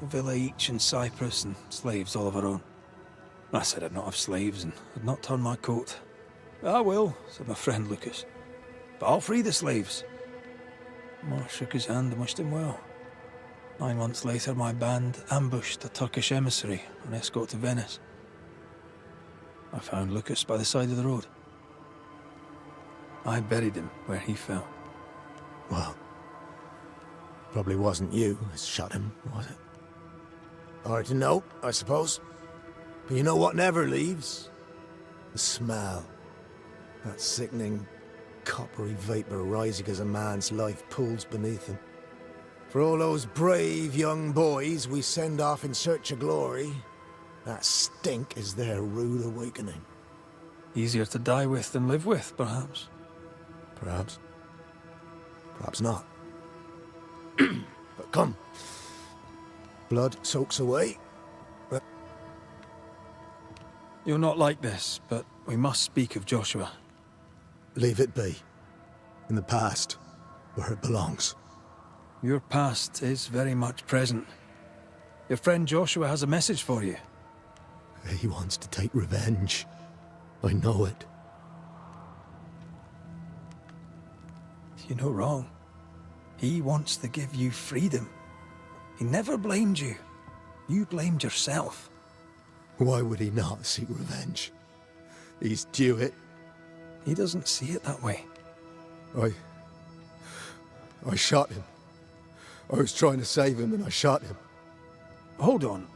a villa each in Cyprus and slaves all of our own. I said I'd not have slaves and I'd not turn my coat. "I will," said my friend Lucas, "but I'll free the slaves." Mark shook his hand and wished him well. 9 months later, my band ambushed a Turkish emissary on escort to Venice. I found Lucas by the side of the road. I buried him where he fell. Well, probably wasn't you who shot him, was it? Hard to know, I suppose. But you know what never leaves? The smell. That sickening, coppery vapour rising as a man's life pools beneath him. For all those brave young boys we send off in search of glory, that stink is their rude awakening. Easier to die with than live with, perhaps. Perhaps. Perhaps not. But come. Blood soaks away. You're not like this, but we must speak of Joshua. Leave it be. In the past, where it belongs. Your past is very much present. Your friend Joshua has a message for you. He wants to take revenge. I know it. You're no wrong. He wants to give you freedom. He never blamed you. You blamed yourself. Why would he not seek revenge? He's due it. He doesn't see it that way. I shot him. I was trying to save him and I shot him. Hold on.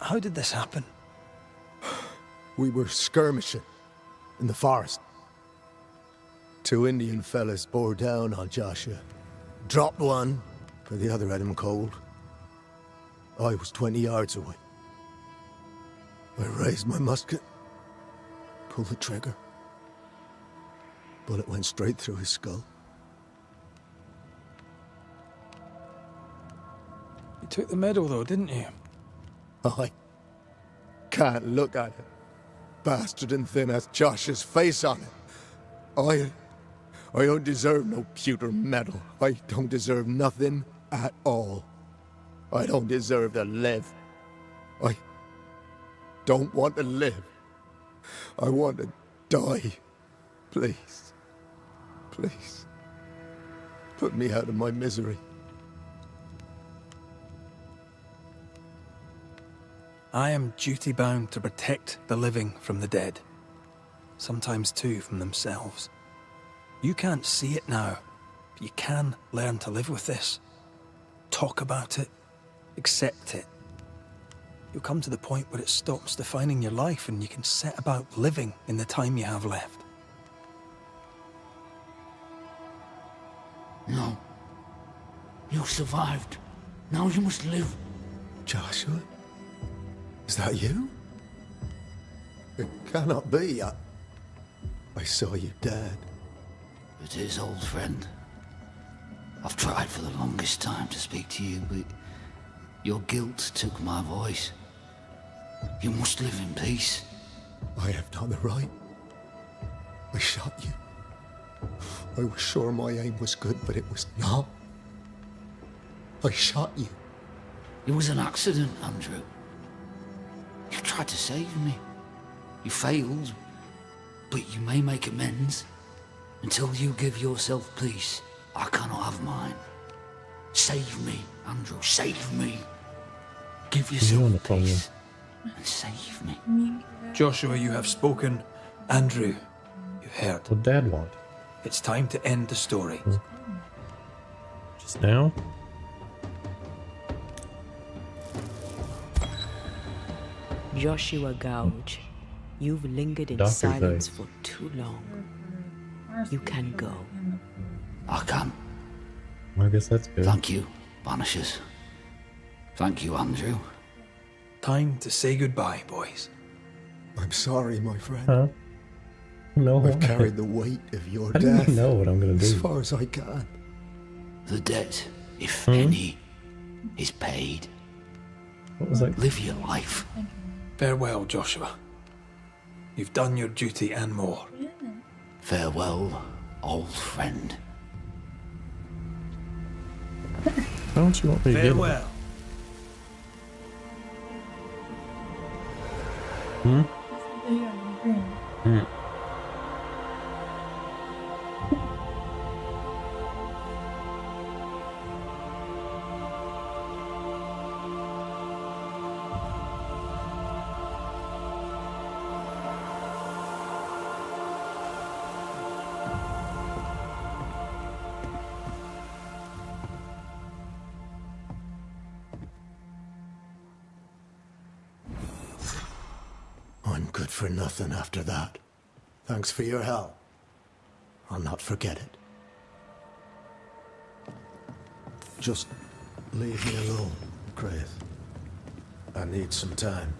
How did this happen? We were skirmishing in the forest. 2 Indian fellas bore down on Joshua. Dropped one, but the other had him cold. I was 20 yards away. I raised my musket, pulled the trigger. Bullet went straight through his skull. You took the medal though, didn't you? I can't look at it. Bastard and thin has Josh's face on it. I don't deserve no pewter medal. I don't deserve nothing at all. I don't deserve to live. I don't want to live. I want to die. Please. Please. Put me out of my misery. I am duty-bound to protect the living from the dead. Sometimes too from themselves. You can't see it now, but you can learn to live with this. Talk about it. Accept it. You'll come to the point where it stops defining your life and you can set about living in the time you have left. No. You survived. Now you must live. Joshua? Is that you? It cannot be. I saw you dead. It is, old friend. I've tried for the longest time to speak to you, but your guilt took my voice. You must live in peace. I have not the right. I shot you. I was sure my aim was good, but it was not. I shot you. It was an accident, Andrew. You tried to save me. You failed, but you may make amends. Until you give yourself peace, I cannot have mine. Save me, Andrew, save me. Give yourself peace and save me. Joshua, you have spoken. Andrew, you've heard. What Dad want? It's time to end the story. Just now? Joshua Gouge, you've lingered in Doctor silence face. for too long. You can go. I can. I guess that's good. Thank you, Banishers. Thank you, Andrew. Time to say goodbye, boys. I'm sorry, my friend. Huh? No. I've carried the weight of your I don't death. even know what I'm gonna do. As far as I can. The debt, if any, is paid. What was that? Live your life. Farewell, Joshua. You've done your duty and more. Farewell, old friend. Why don't you want me to get it? Farewell. I'm good for nothing after that. Thanks for your help. I'll not forget it. Just leave me alone, Craig. I need some time.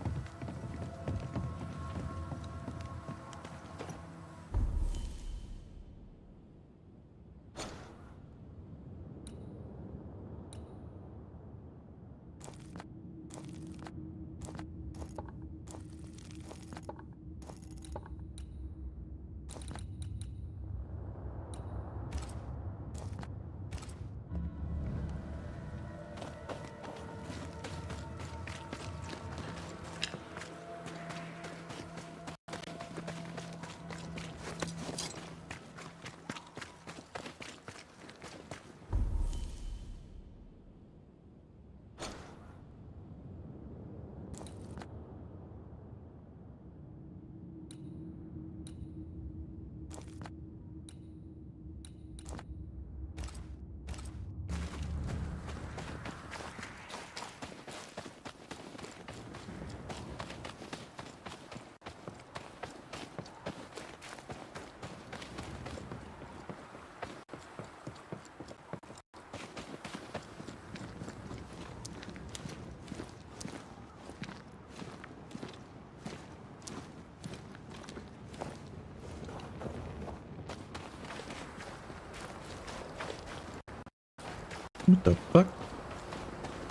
What the fuck?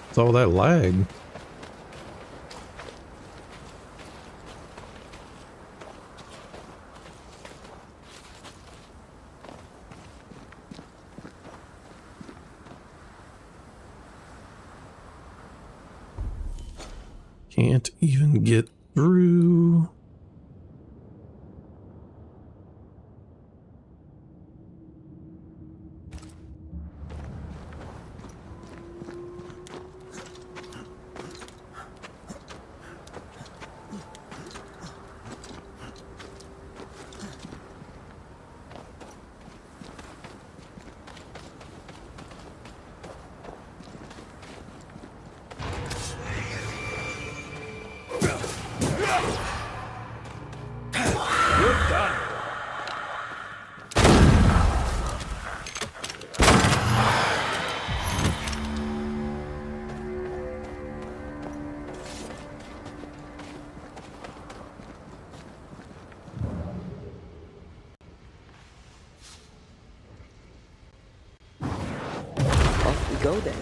It's all that lag. Can't even get through. Off we go then.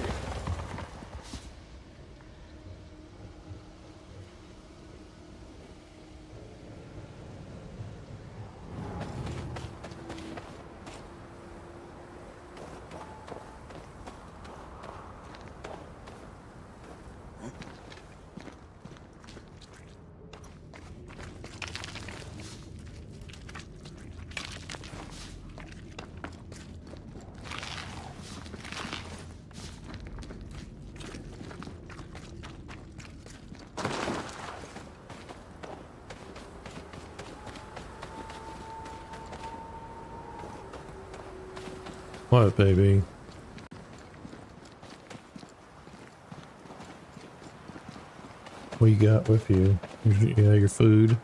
What, baby? What you got with you? Yeah, your food.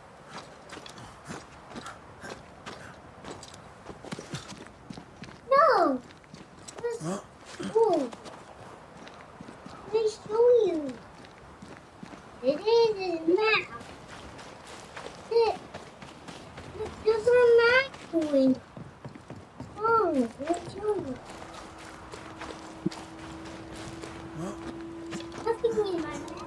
No! Whoa! Let me show you. It is. doing? Oh, what's wrong? Nothing in my bag.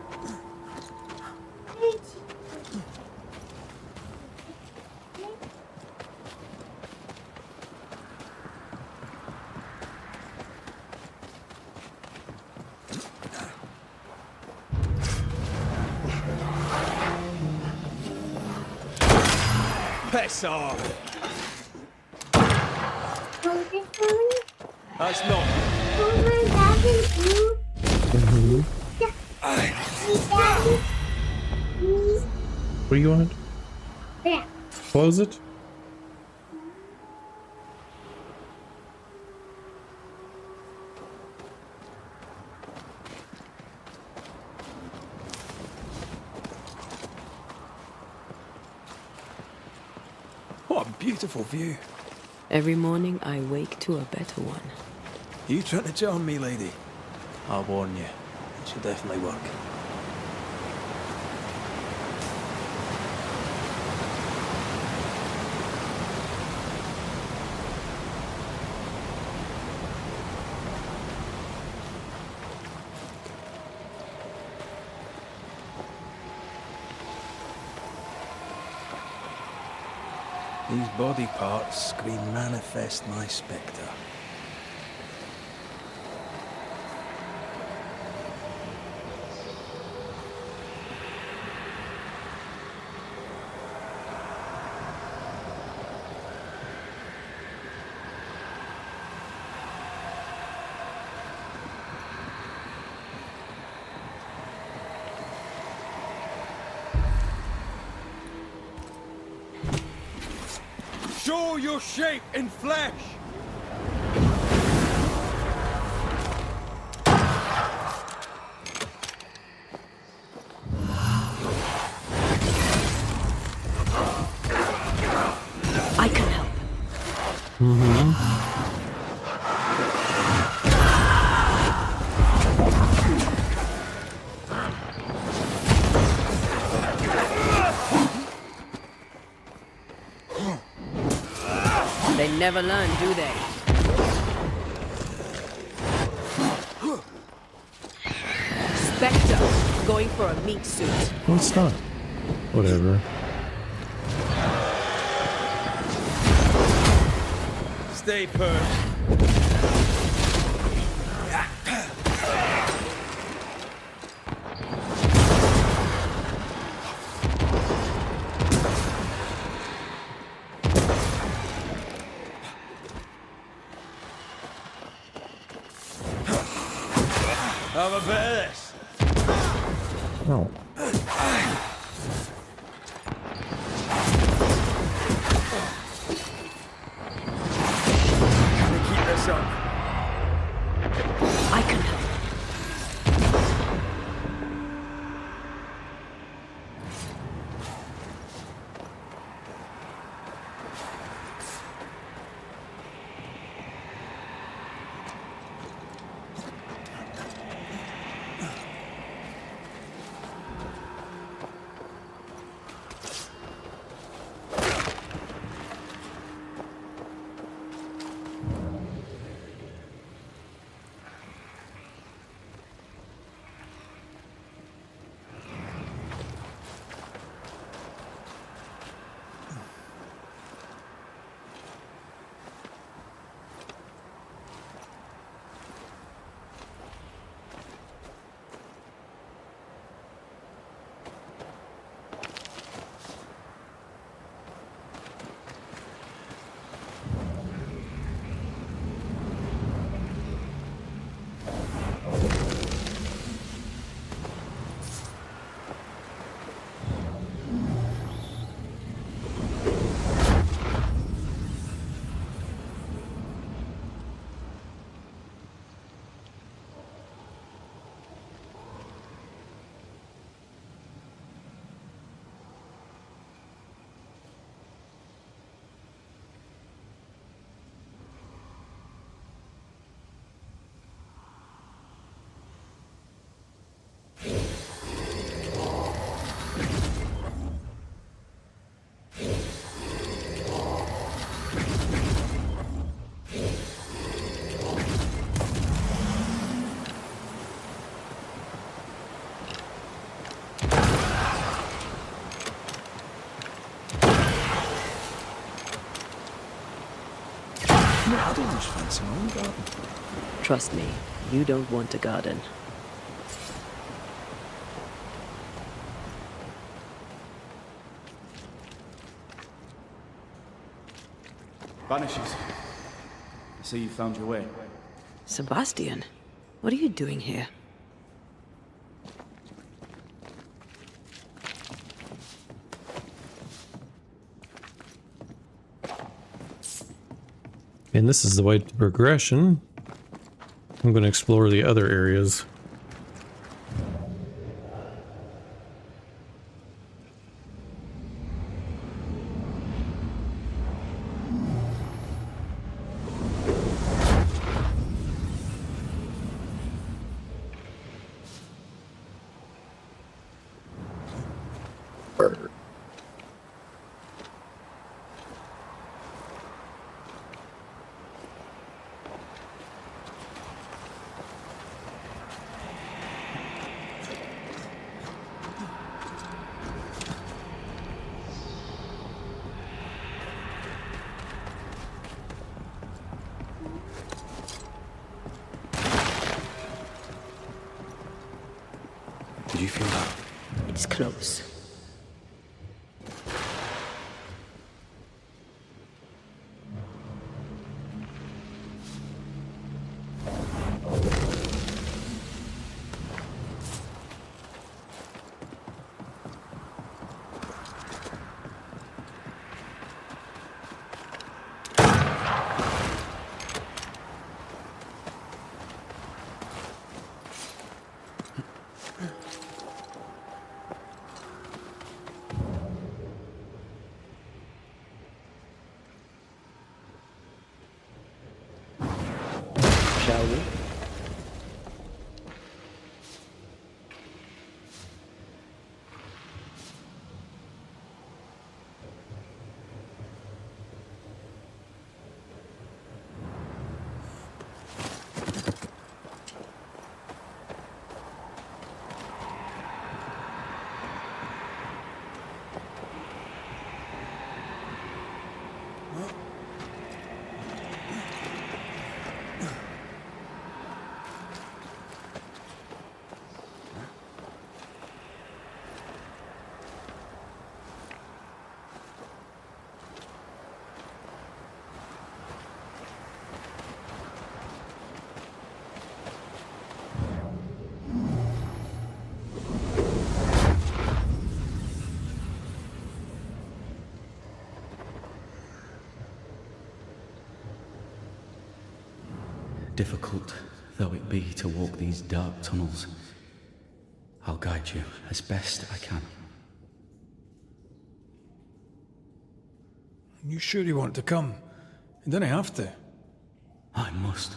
Piss off! That's not. What do you want? Yeah. Close it? What a beautiful view. Every morning I wake to a better one. You trying to charm me, lady? I'll warn you. It should definitely work. These body parts scream manifest my spectre. Show your shape in flesh! I can help. They never learn, do they? Spectre, going for a meat suit. Well, it's not. Whatever. Stay put. Have a bit of this. Oh. Can we keep this up? I can help. I don't just fancy my own garden. Trust me, you don't want a garden. Banishers. I see you found your way. Sebastian, what are you doing here? And this is the way to progression. I'm going to explore the other areas. Did you feel that? It's close. Shall we? Difficult though it be to walk these dark tunnels, I'll guide you as best I can. You sure you want to come? You don't have to. I must.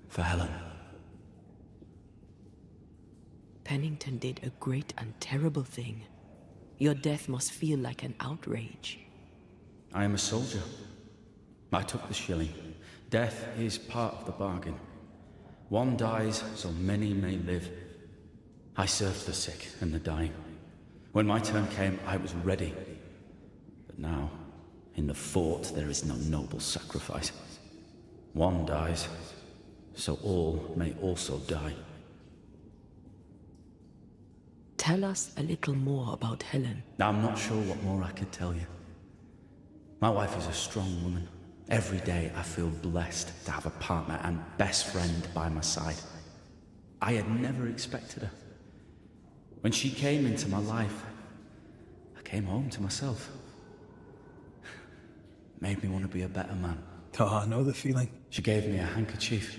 For Helen. Pennington did a great and terrible thing. Your death must feel like an outrage. I am a soldier. I took the shilling. Death is part of the bargain. One dies so many may live. I served the sick and the dying. When my turn came, I was ready. But now, in the fort, there is no noble sacrifice. One dies, so all may also die. Tell us a little more about Helen. I'm not sure what more I could tell you. My wife is a strong woman. Every day I feel blessed to have a partner and best friend by my side. I had never expected her. When she came into my life, I came home to myself. Made me want to be a better man. Oh, I know the feeling. She gave me a handkerchief.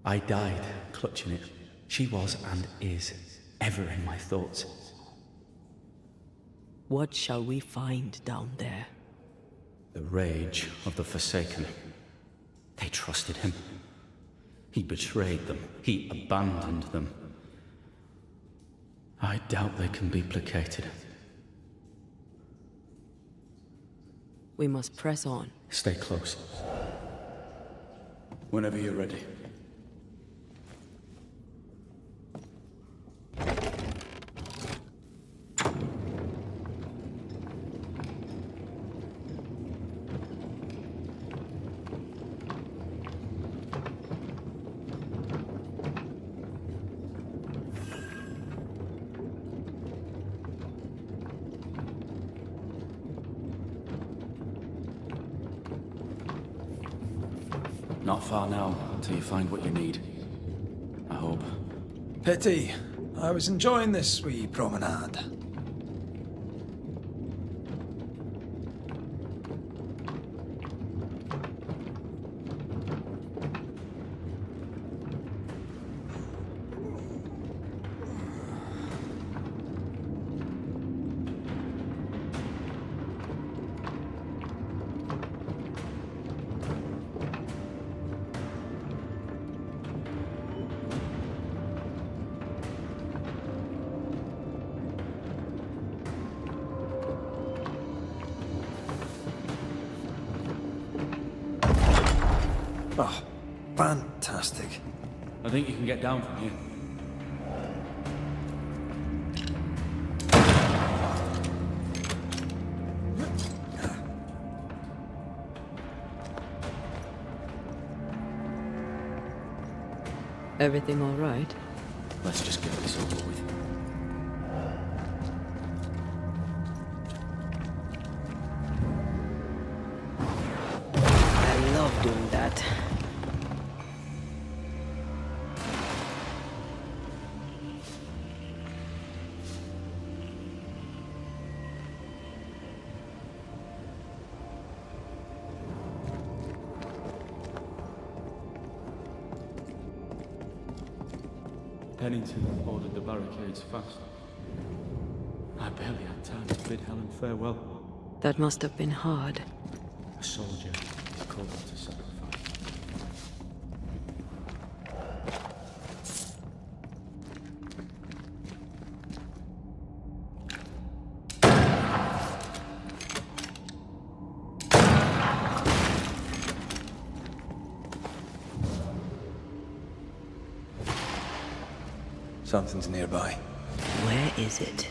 I died clutching it. She was and is ever in my thoughts. What shall we find down there? The rage of the Forsaken. They trusted him. He betrayed them. He abandoned them. I doubt they can be placated. We must press on. Stay close. Whenever you're ready. Not far now, until you find what you need. I hope. Pity. I was enjoying this wee promenade. Oh, fantastic. I think you can get down from here. Everything all right? Let's just get this over with. I love doing that. Pennington ordered the barricades fast. I barely had time to bid Helen farewell. That must have been hard. A soldier is called to sacrifice. Something's nearby. Where is it?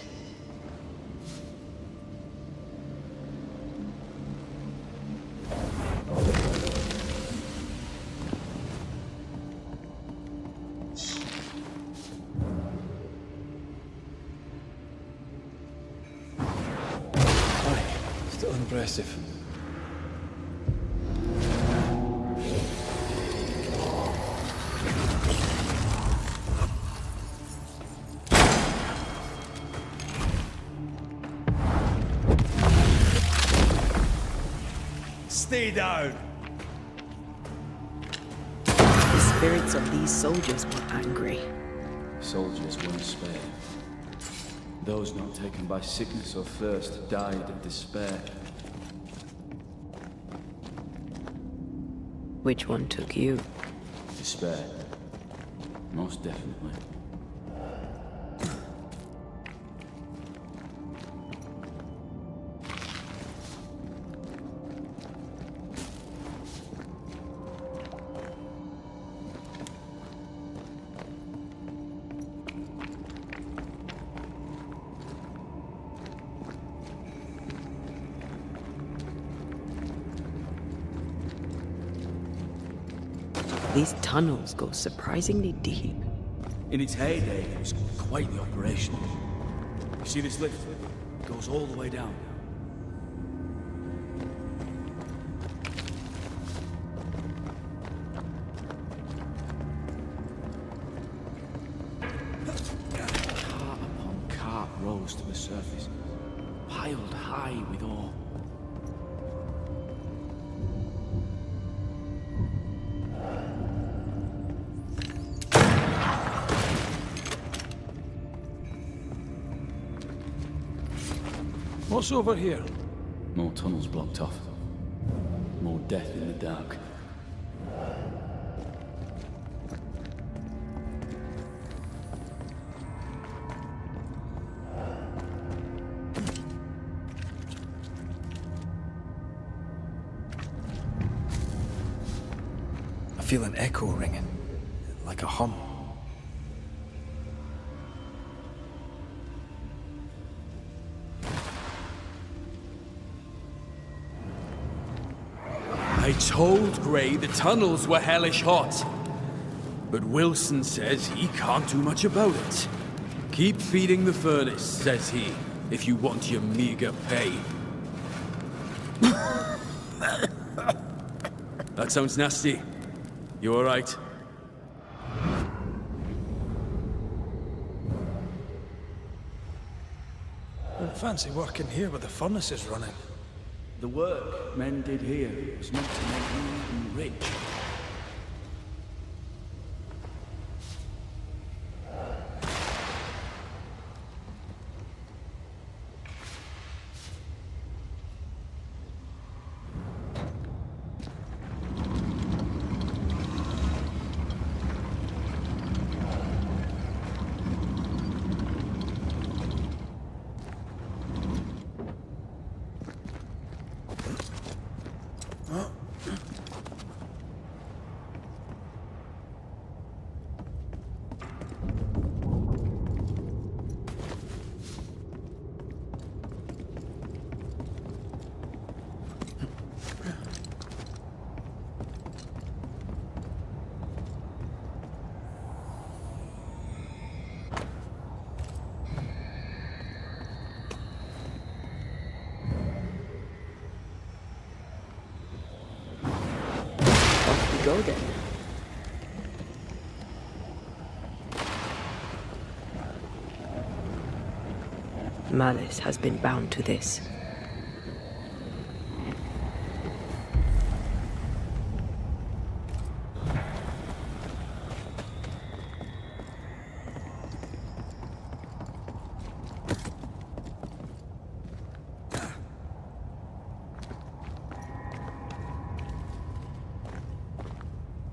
Still impressive. Stay down! The spirits of these soldiers were angry. Soldiers weren't spared. Those not taken by sickness or thirst died of despair. Which one took you? Despair. Most definitely. These tunnels go surprisingly deep. In its heyday, it was quite the operation. You see this lift? It goes all the way down. Cart upon cart rose to the surface, piled high with ore. What's over here? More tunnels blocked off. More death in the dark. I feel an echo ringing, like a hum. I told Gray the tunnels were hellish hot. But Wilson says he can't do much about it. Keep feeding the furnace, says he, if you want your meager pay. That sounds nasty. You alright? Don't fancy working here with the furnaces running. The work men did here was meant to make you rich. Go then. Malice has been bound to this.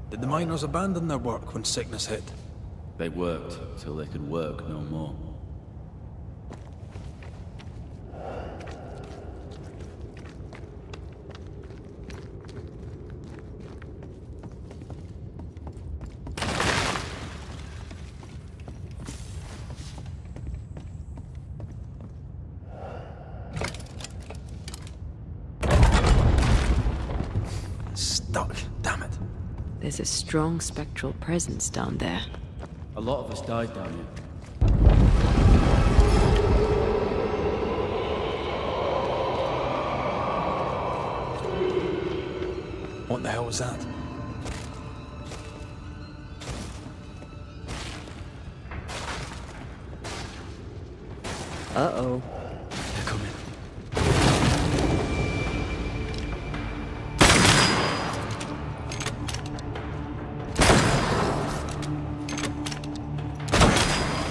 Did the miners abandon their work when sickness hit? They worked till they could work no more. Stuck, damn it. There's a strong spectral presence down there. A lot of us died down here. What the hell was that? Uh-oh. They're coming.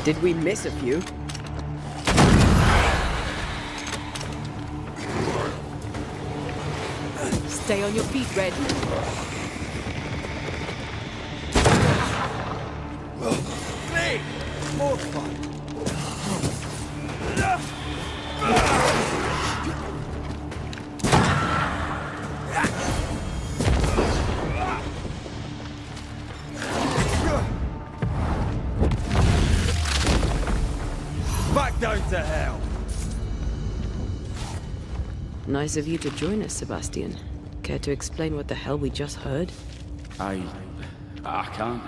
Did we miss a few? Stay on your feet, Red. Hey! More fun. Back down to hell. Nice of you to join us, Sebastian. Care to explain what the hell we just heard? I can't.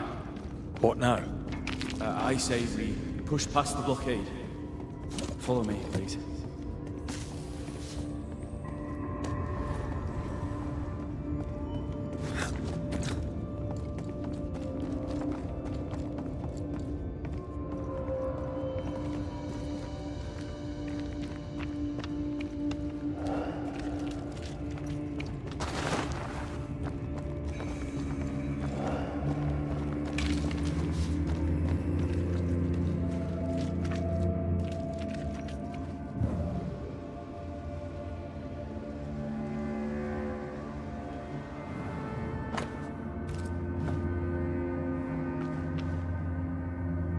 What now? I say we push past the blockade. Follow me, please.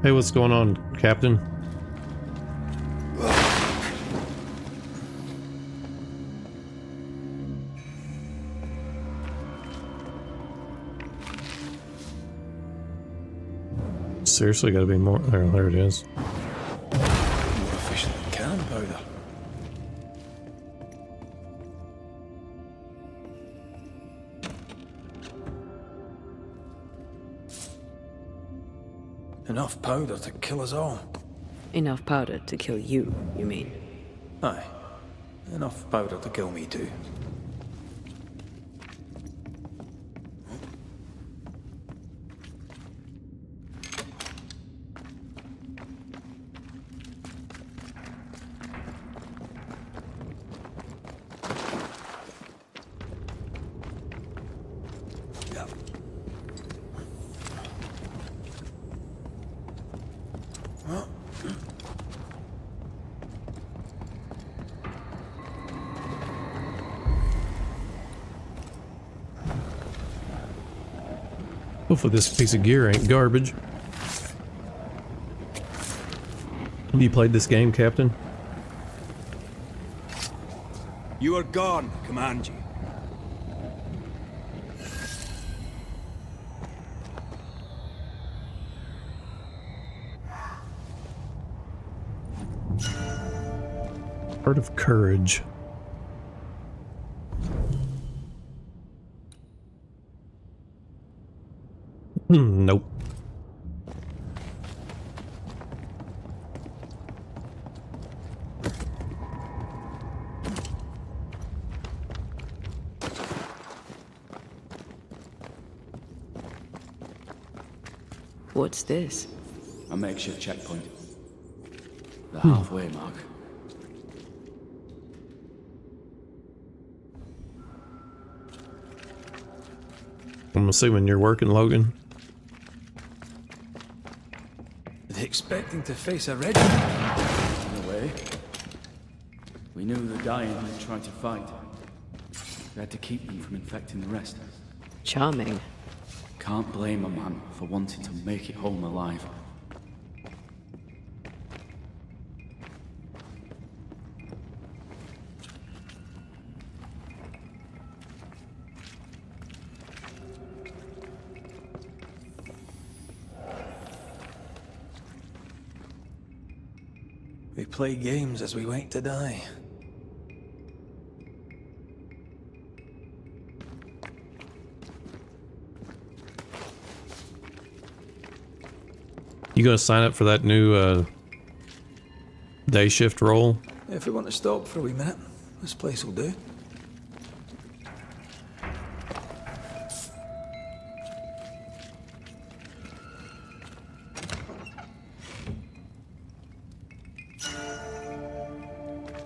Hey, what's going on, Captain? Seriously, gotta be more. There it is. More efficient than cannon powder. Enough powder to kill us all. Enough powder to kill you, you mean? Aye. Enough powder to kill me too. Hopefully this piece of gear ain't garbage. Have you played this game, Captain? You are gone, command you. Heart of Courage. Nope. What's this? A makeshift checkpoint. The halfway mark. I'm assuming you're working, Logan. Are they expecting to face a regiment? In a way. We knew the dying had tried to fight. We had to keep them from infecting the rest. Charming. Can't blame a man for wanting to make it home alive. We play games as we wait to die. You gonna sign up for that new day shift role? If we want to stop for a wee minute, this place will do.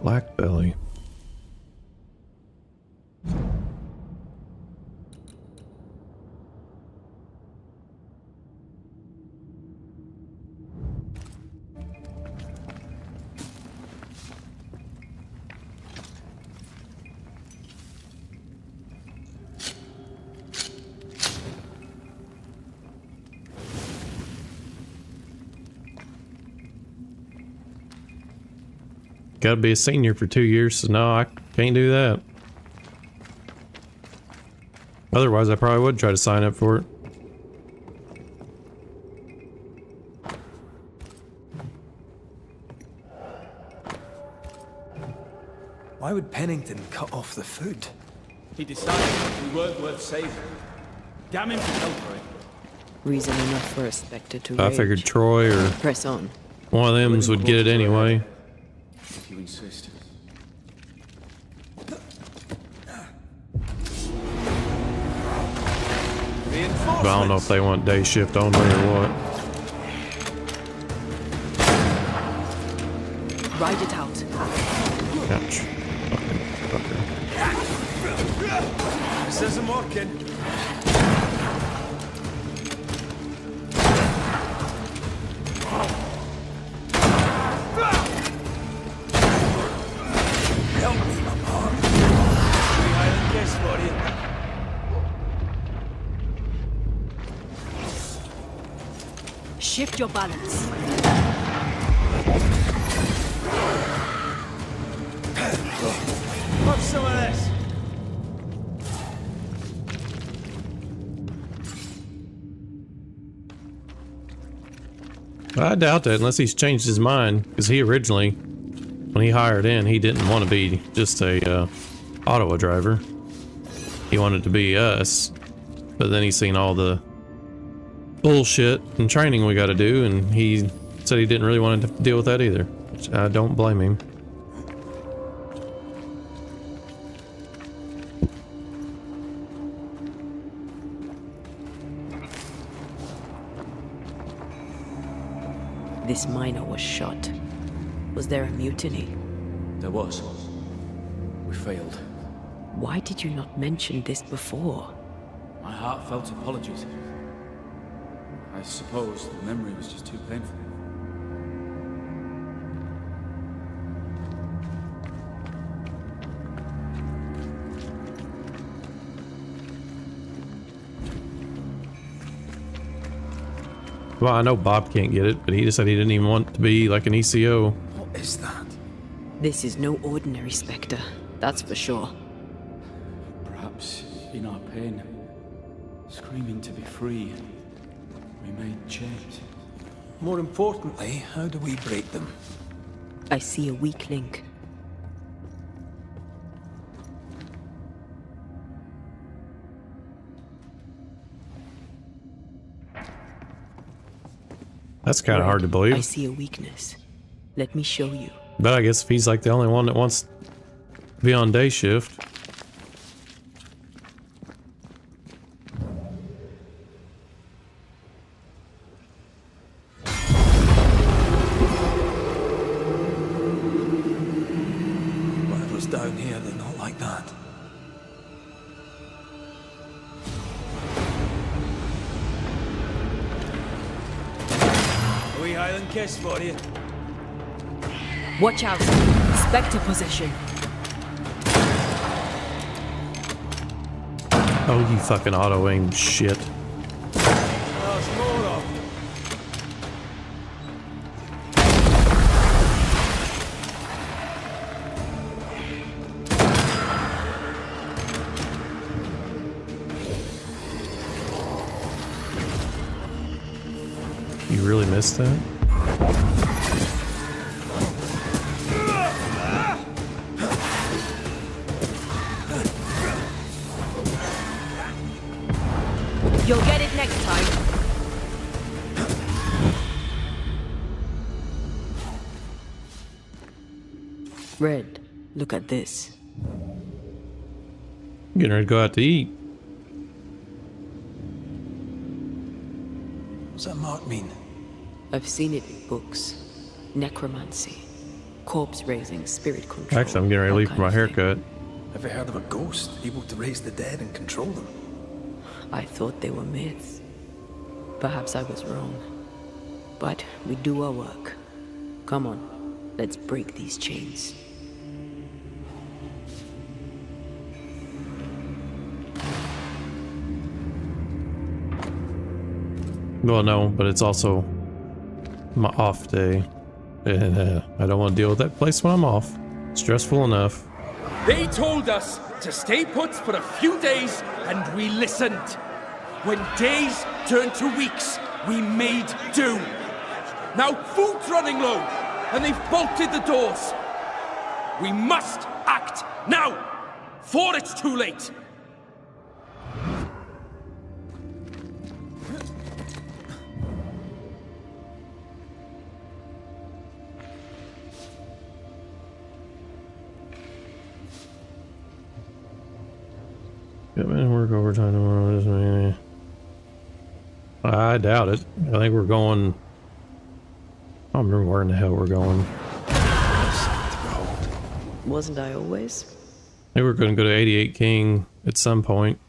Black belly. Gotta be a senior for 2 years, so no, I can't do that. Otherwise, I probably would try to sign up for it. Why would Pennington cut off the food? He decided we weren't worth saving. Damn him for hell for it. Reason enough for a Spectre to I rage. figured Troy or Press on. one of them would get it anyway. If you insist. But I don't know if they want day shift only or what. Ride it out. Ouch. Fucker. This isn't working. Help me, my part. We Highland kiss for you. Shift your balance. What's some of this? I doubt that unless he's changed his mind, because he originally, when he hired in, he didn't want to be just a Ottawa driver. He wanted to be us, but then he's seen all the bullshit and training we got to do, and he said he didn't really want to deal with that either, which I don't blame him. This miner was shot. Was there a mutiny? There was. We failed. Why did you not mention this before? My heartfelt apologies. I suppose the memory was just too painful. Well, I know Bob can't get it, but he just said he didn't even want to be like an ECO. What is that? This is no ordinary spectre, that's for sure. Perhaps in our pain, screaming to be free, we made chains. More importantly, how do we break them? I see a weak link. That's kind of hard to believe. I see a weakness. Let me show you. But I guess if he's like the only one that wants to be on day shift. Whatever's down here, they're not like that. A wee Highland kiss for you. Watch out. Spectre possession. Oh, you fucking auto aim shit. Oh, it's more of. You really missed that? You'll get it next time. Red, look at this. Getting ready to go out to eat. What's that mark mean? I've seen it in books. Necromancy. Corpse raising, spirit control. Actually, I'm getting ready to leave for my haircut. Ever heard of a ghost able to raise the dead and control them? I thought they were myths. Perhaps I was wrong. But we do our work. Come on, let's break these chains. Well, no, but it's also my off day. I don't want to deal with that place when I'm off. Stressful enough. They told us to stay put for a few days, and we listened. When days turned to weeks, we made do. Now food's running low, and they've bolted the doors. We must act now, before it's too late. Yeah, man, work overtime tomorrow. Doesn't I doubt it. I think we're going. I don't remember where in the hell we're going. Wasn't I always? I think we're going to go to 88 King at some point.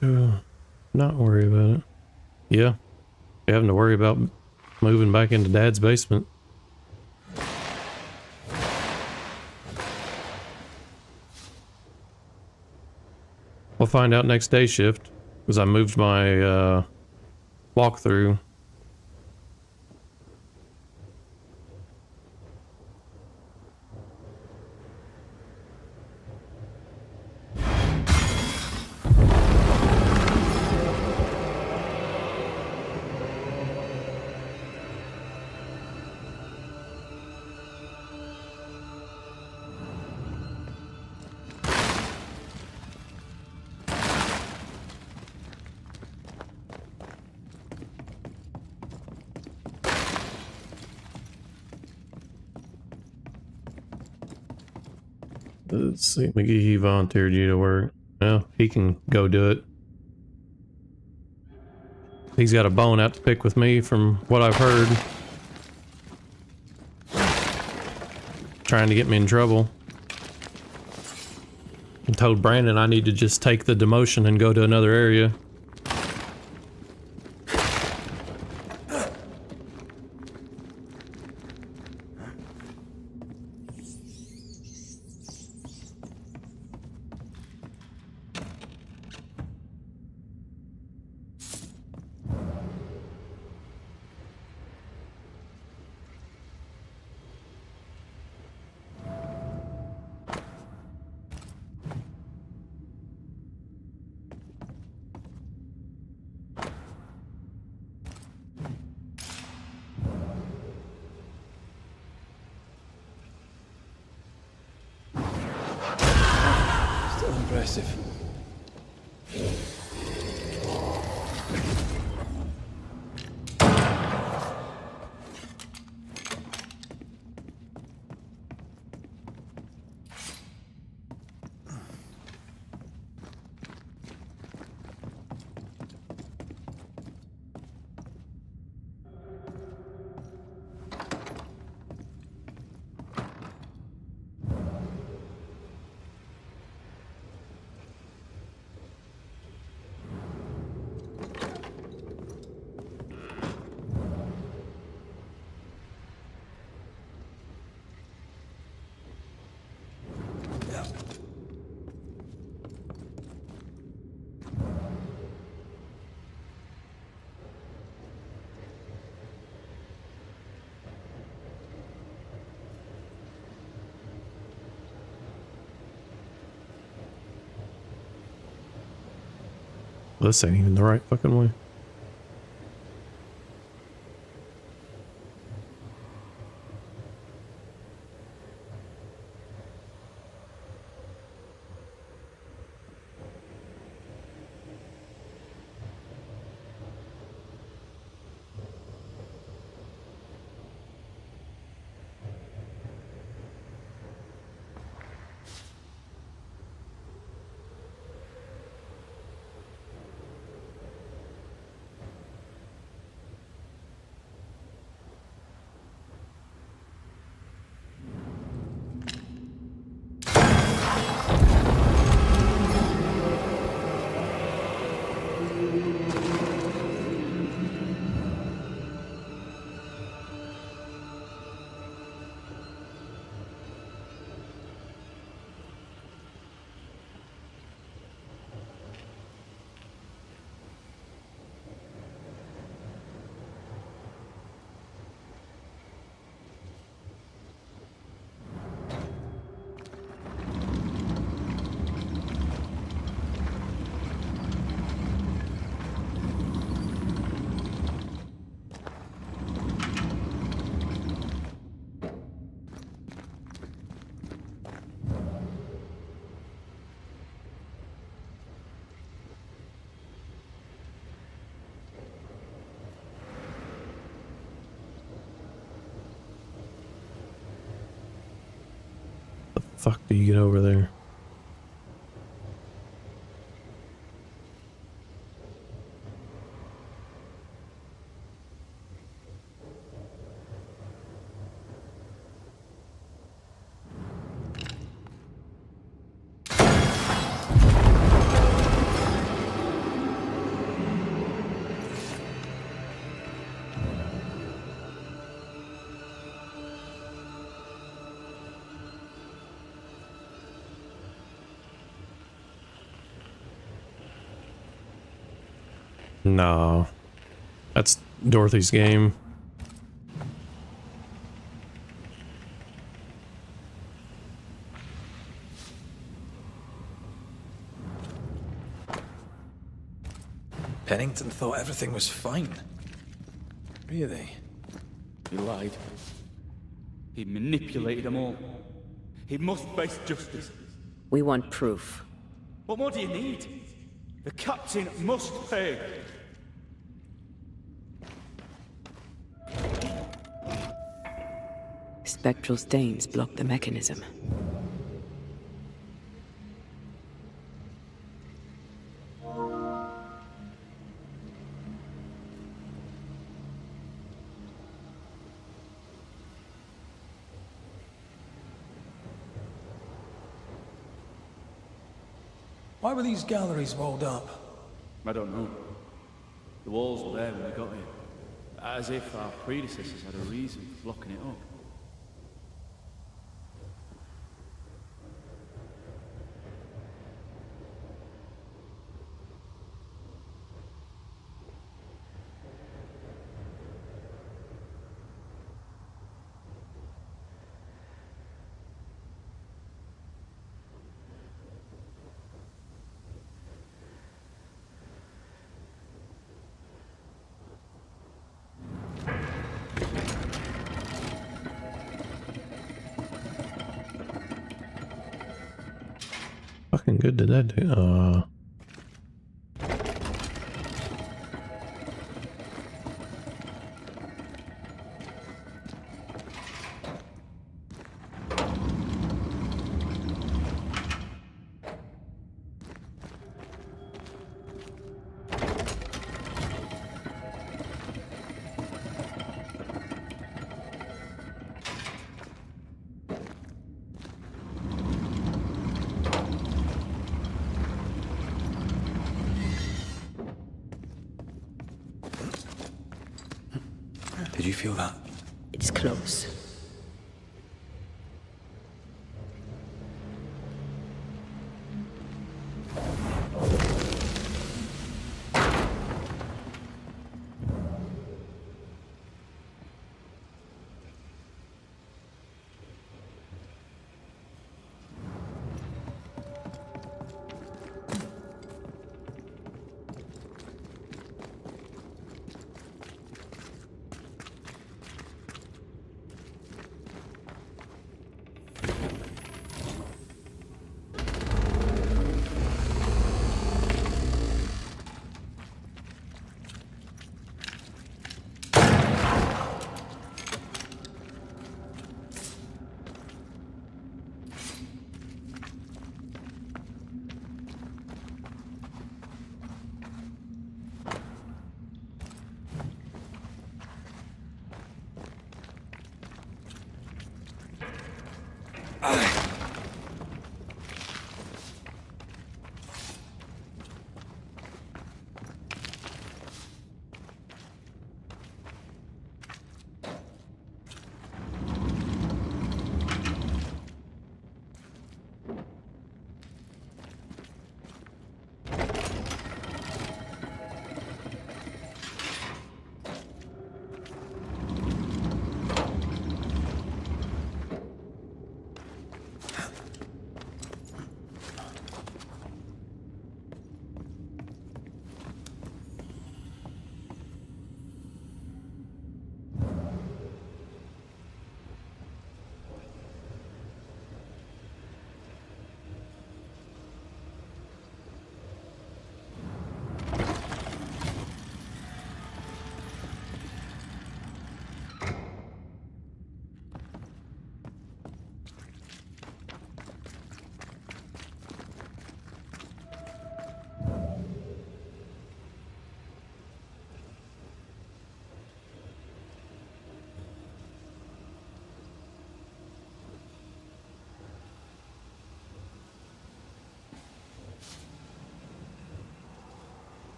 Not worry about it. Yeah. You're having to worry about moving back into Dad's basement. We'll find out next day shift, because I moved my walkthrough. Let's see, McGee volunteered you to work. Well, he can go do it. He's got a bone out to pick with me from what I've heard. Trying to get me in trouble. I told Brandon I need to just take the demotion and go to another area. impressive. Well, this ain't even the right fucking way. Fuck do you get over there? No. That's Dorothy's game. Pennington thought everything was fine. Really? He lied. He manipulated them all. He must face justice. We want proof. What more do you need? The captain must pay. Spectral stains block the mechanism. Why were these galleries walled up? I don't know. The walls were there when we got here. As if our predecessors had a reason for blocking it up. fucking good did that do? Did you feel that? It's close.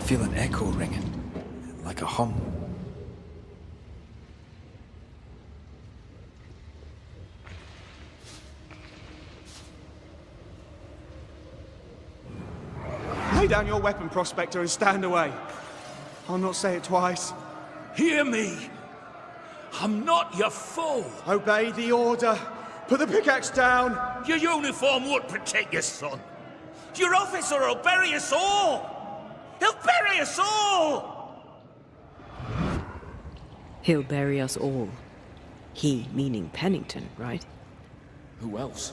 feel an echo ringing, like a hum. Lay down your weapon, Prospector, and stand away. I'll not say it twice. Hear me! I'm not your foe! Obey the order! Put the pickaxe down! Your uniform won't protect your son! Your officer will bury us all! He'll bury us all! He'll bury us all. He meaning Pennington, right? Who else?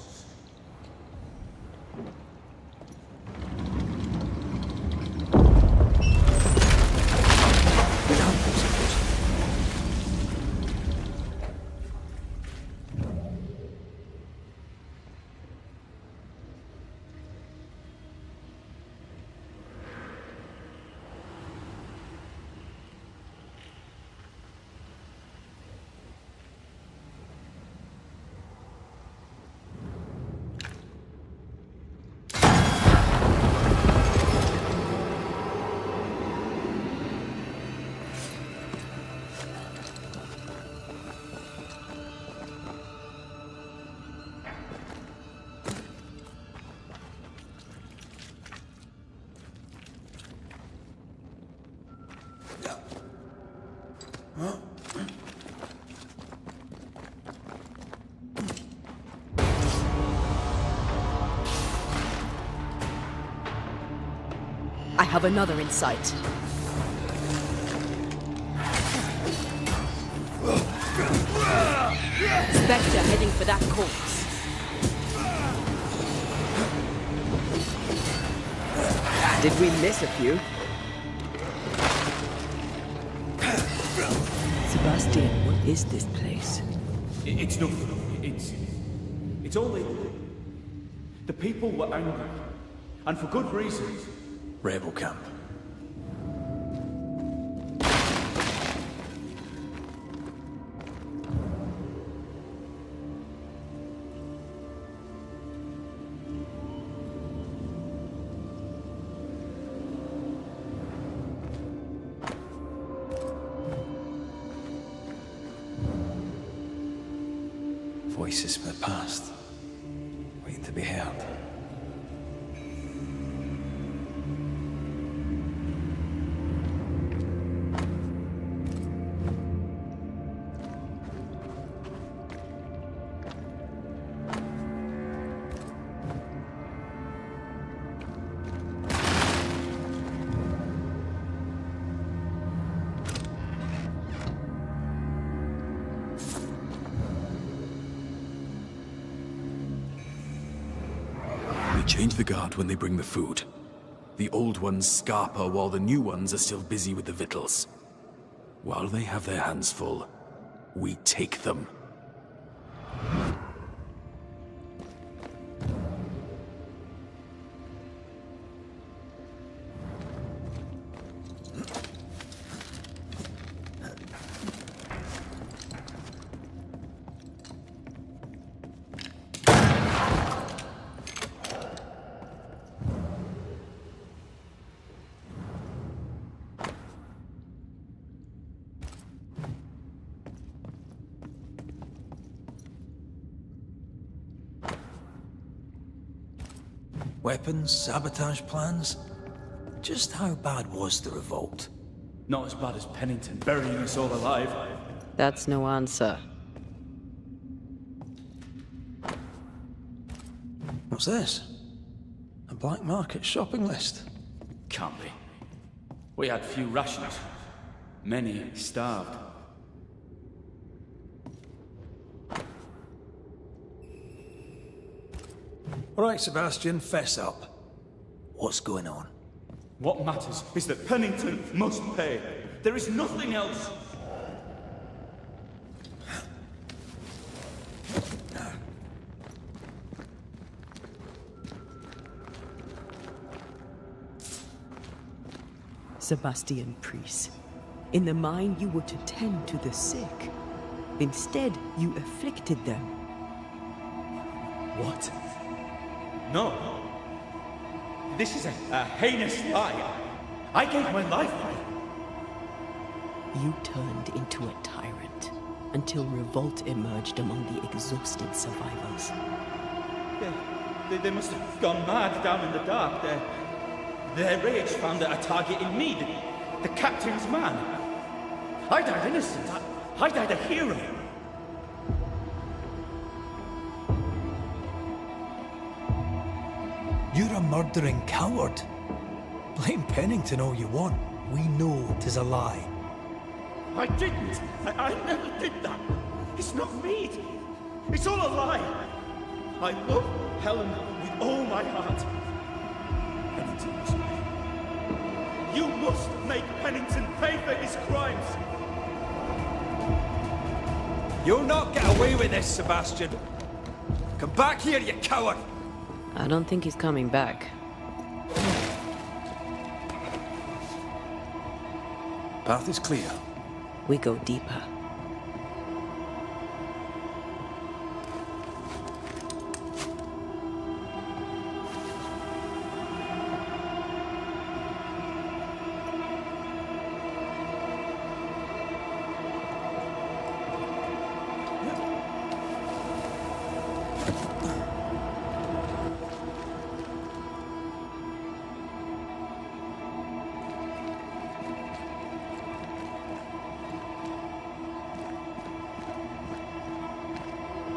I have another in sight. Spectre heading for that corpse. Did we miss a few? Sebastian, what is this place? It's nothing. It's only... The people were angry. And for good reasons. Rebel camp. Voices from the past, waiting to be heard. Change the guard when they bring the food. The old ones scarper while the new ones are still busy with the victuals. While they have their hands full, we take them. Weapons, sabotage plans. Just how bad was the revolt? Not as bad as Pennington burying us all alive. That's no answer. What's this? A black market shopping list? Can't be. We had few rations. Many starved. All right, Sebastian, fess up. What's going on? What matters is that Pennington must pay. There is nothing else. Sebastian Priest, in the mine you were to tend to the sick. Instead, you afflicted them. What? No. This is a heinous lie. I gave my life for it. You turned into a tyrant until revolt emerged among the exhausted survivors. They must have gone mad down in the dark. Their rage found a target in me, the captain's man. I died innocent. I died a hero. You're a murdering coward. Blame Pennington all you want. We know 'tis a lie. I didn't. I never did that. It's not me. It's all a lie. I love Helen with all my heart. Pennington must pay. You must make Pennington pay for his crimes. You'll not get away with this, Sebastian. Come back here, you coward! I don't think he's coming back. Path is clear. We go deeper.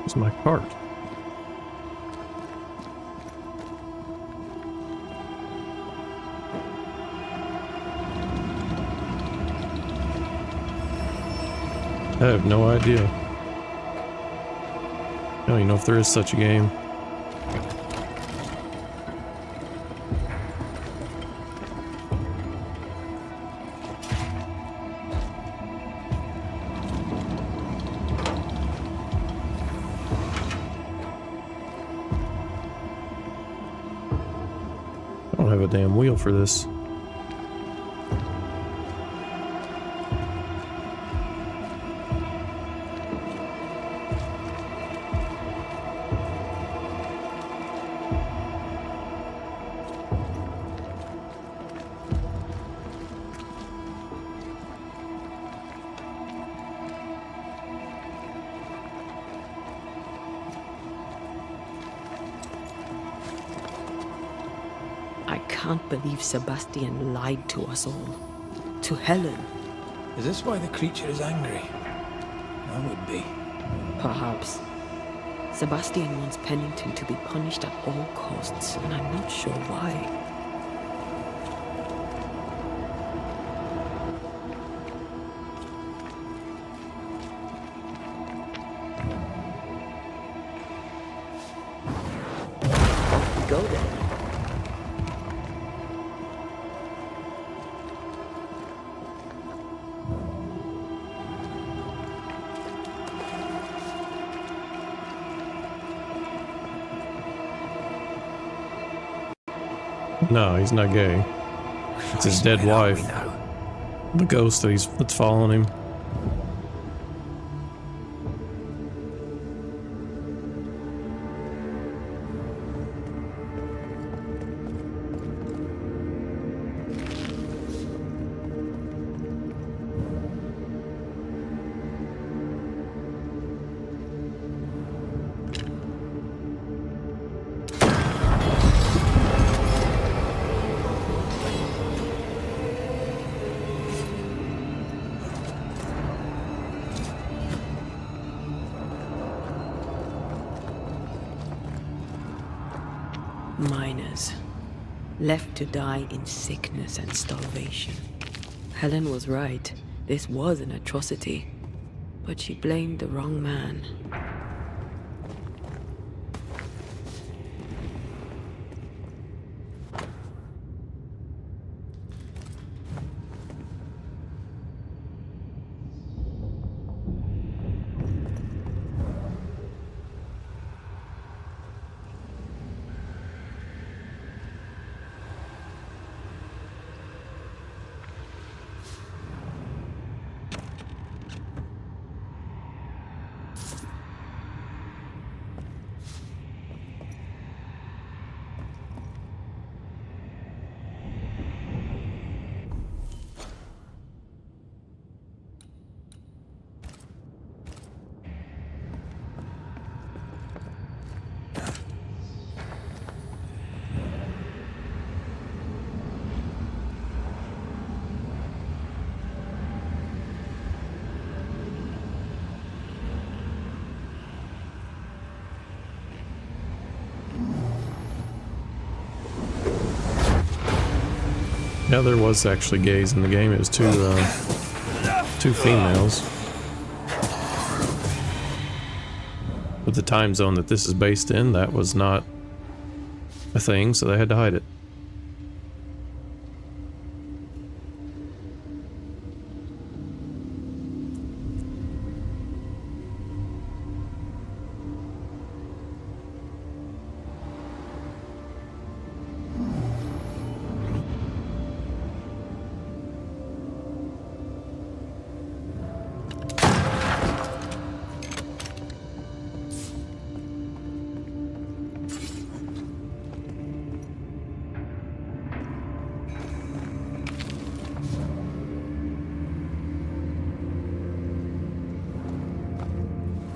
It's my cart. I have no idea. I don't even know if there is such a game. I don't have a damn wheel for this. I can't believe Sebastian lied to us all. To Helen. Is this why the creature is angry? I would be. Perhaps. Sebastian wants Pennington to be punished at all costs, and I'm not sure why. Go then. No, he's not gay. It's his dead wife. The ghost that's following him. Miners, left to die in sickness and starvation. Helen was right. This was an atrocity. But she blamed the wrong man. Yeah, there was actually gays in the game. It was two females. With the time zone that this is based in, that was not a thing, so they had to hide it.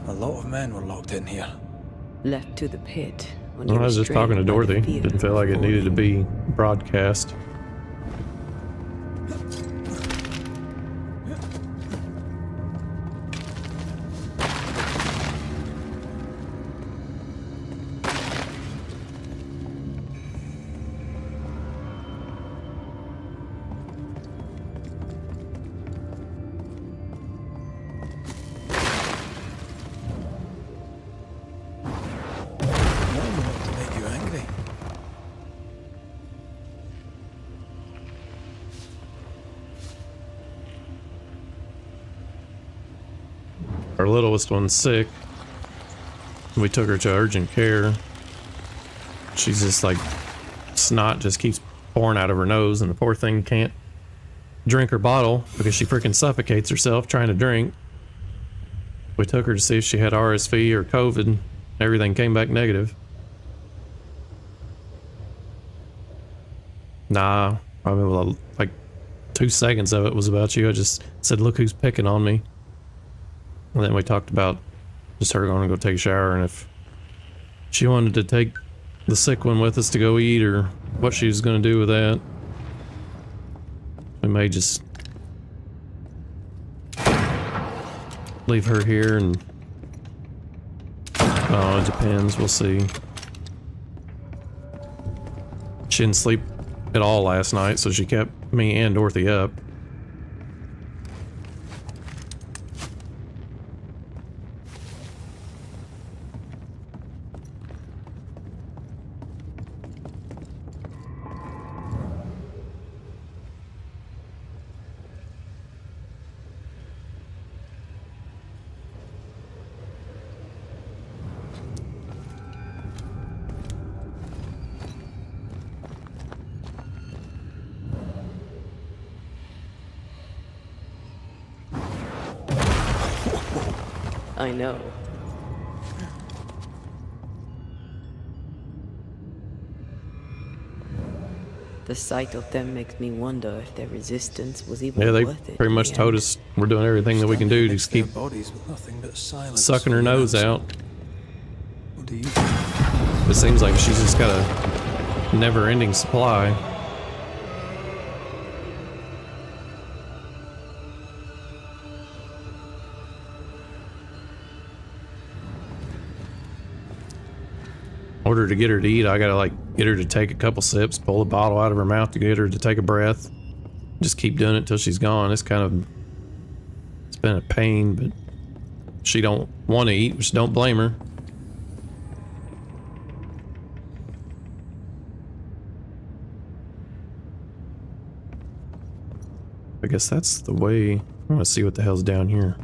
A lot of men were locked in here. Left to the pit. When Well, I was just talking to Dorothy. Didn't feel like it needed to be broadcast. Our littlest one's sick. We took her to urgent care. She's just like, snot just keeps pouring out of her nose, and the poor thing can't drink her bottle because she freaking suffocates herself trying to drink. We took her to see if she had RSV or COVID. Everything came back negative. Nah, I mean, like 2 seconds of it was about you. I just said, look who's picking on me. And then we talked about just her going to go take a shower, and if she wanted to take the sick one with us to go eat, or what she was going to do with that. We may just leave her here, and oh, it depends. We'll see. She didn't sleep at all last night, so she kept me and Dorothy up. I know. The sight of them makes me wonder if their resistance was even Yeah, they worth it. pretty much told us we're doing everything that we can do to just keep Bodies with nothing but silence. sucking her nose out. What do you It seems like she's just got a never-ending supply. In order to get her to eat, I gotta like get her to take a couple sips, pull the bottle out of her mouth to get her to take a breath. Just keep doing it till she's gone. It's been a pain, but she don't want to eat, which don't blame her. I guess that's the way. I want to see what the hell's down here.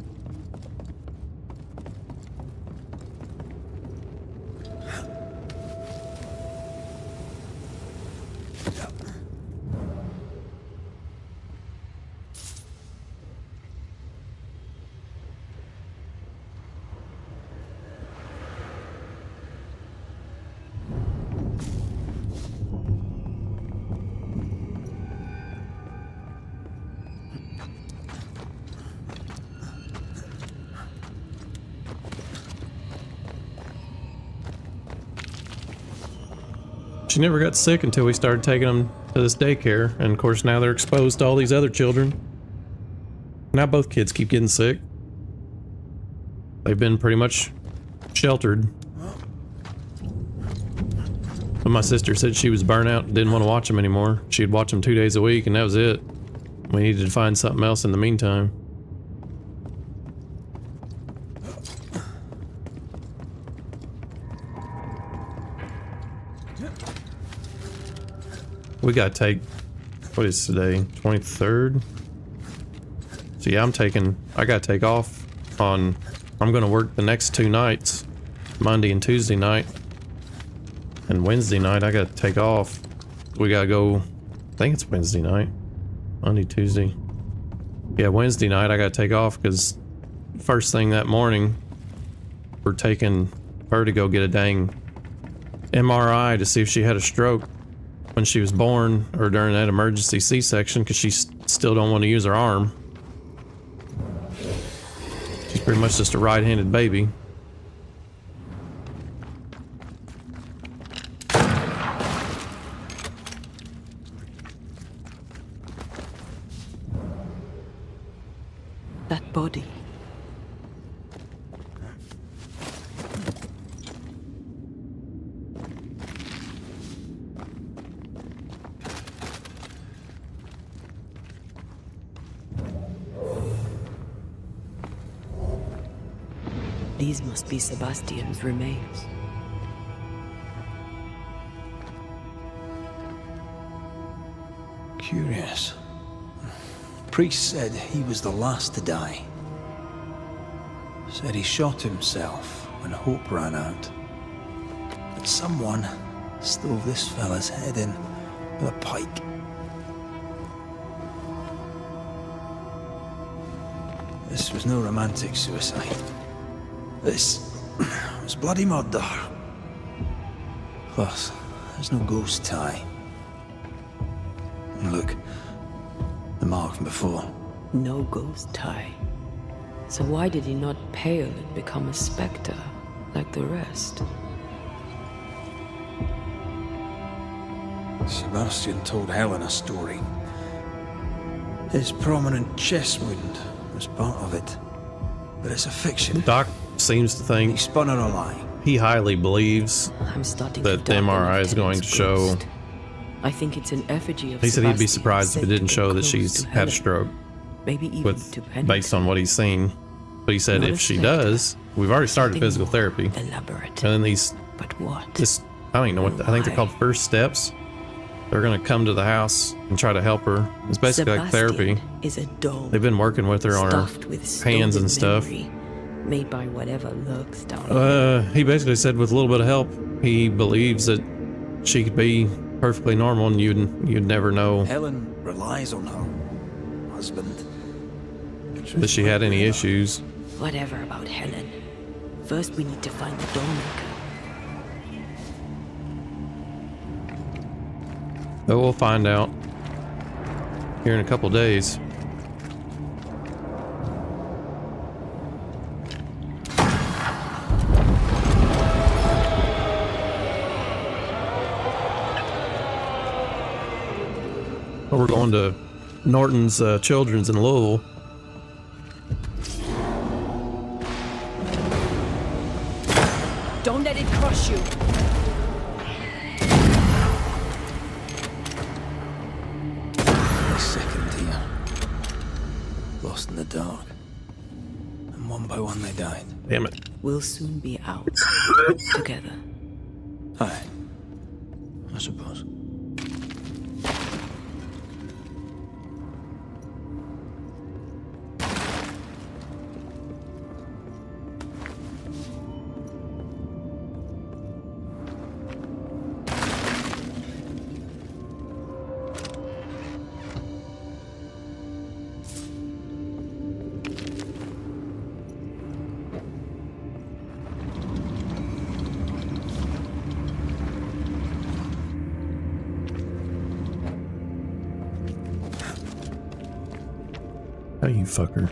She never got sick until we started taking them to this daycare, and of course now they're exposed to all these other children. Now both kids keep getting sick. They've been pretty much sheltered. But my sister said she was burnt out and didn't want to watch them anymore. She'd watch them 2 days a week and that was it. We needed to find something else in the meantime. We gotta take, what is today, 23rd? So yeah, I gotta take off on, I'm gonna work the next 2 nights, Monday and Tuesday night. And Wednesday night I gotta take off. We gotta go, I think it's Wednesday night. Monday, Tuesday. Yeah, Wednesday night I gotta take off because first thing that morning, we're taking her to go get a dang MRI to see if she had a stroke when she was born or during that emergency C-section because she still don't want to use her arm. She's pretty much just a right-handed baby. That body. These must be Sebastian's remains. Curious. Priest said he was the last to die. Said he shot himself when hope ran out. But someone stove this fella's head in with a pike. This was no romantic suicide. This was bloody murder. Plus, there's no ghost tie. And look, the mark from before. No ghost tie. So why did he not pale and become a spectre like the rest? Sebastian told Helen a story. His prominent chest wound was part of it. But it's a fiction. Doc seems to think he spun her a lie. He highly believes that the MRI is going to show. I think it's an effigy of He said he'd be Sebastian surprised if it sent didn't to show that close she's to had a Helen. stroke. Maybe even to Penny. Based on what he's seen. But he said Not if a she spectre. does, we've already started Something physical therapy. elaborate. And then these, but what? This, I don't even know what, I think they're called first steps. They're gonna come to the house and try to help her. It's basically like therapy. Is a doll. They've been working with her on her stuffed with hands and stolen stuff. memory, made by whatever lurks down. He basically said with a little bit of help, he believes that she could be perfectly normal and you'd never know Helen relies on her husband. that she had any issues. Whatever about Helen. First we need to find the dollmaker. But we'll find out here in a couple days. We're going to Norton's Children's in Louisville. Don't let it crush you. A second here. Lost in the dark. And one by one they died. Damn it. We'll soon be out. Together. Aye. I suppose. Oh, you fucker.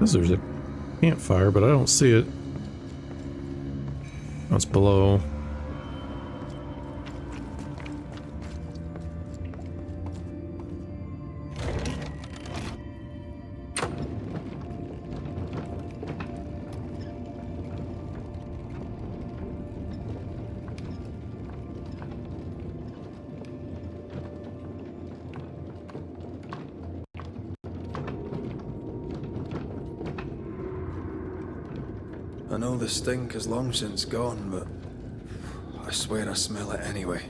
There's a campfire, but I don't see it. Oh, it's below. I know the stink is long since gone, but I swear I smell it anyway.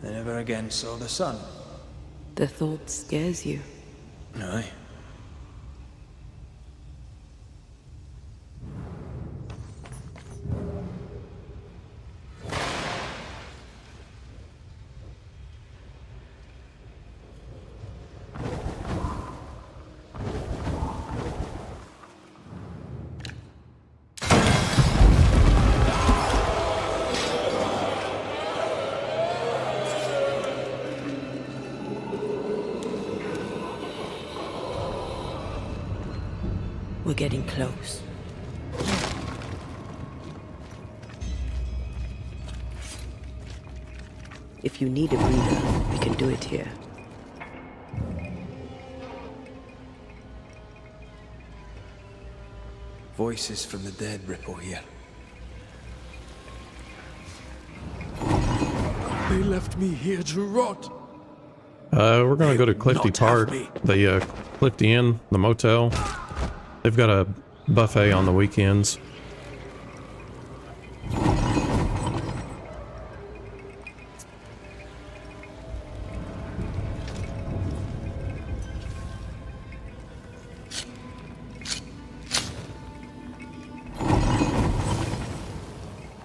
They never again saw the sun. The thought scares you. Aye. We're getting close. If you need a breather, we can do it here. Voices from the dead ripple here. They left me here to rot. We're gonna go to Clifty Park, the Clifty Inn, the motel. They've got a buffet on the weekends.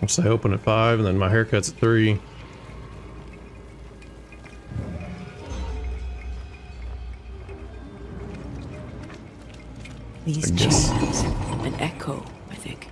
So they open at 5, and then my haircut's at 3. These tunes, an echo, I think.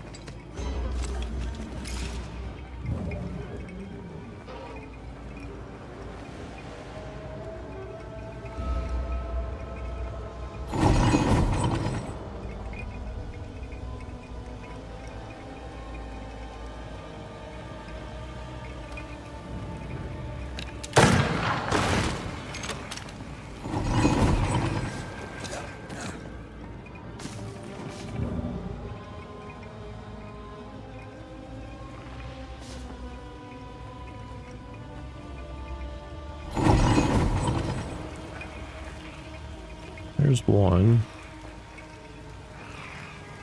There's one.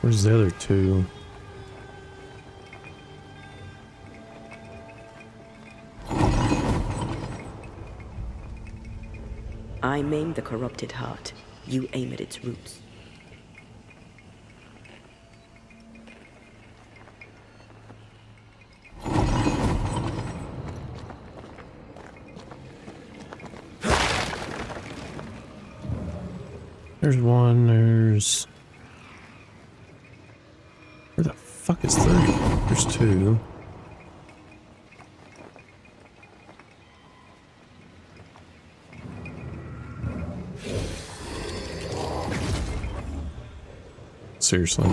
Where's the other 2? I maim the corrupted heart. You aim at its roots. There's one, there's... Where the fuck is 3? There's 2. Seriously.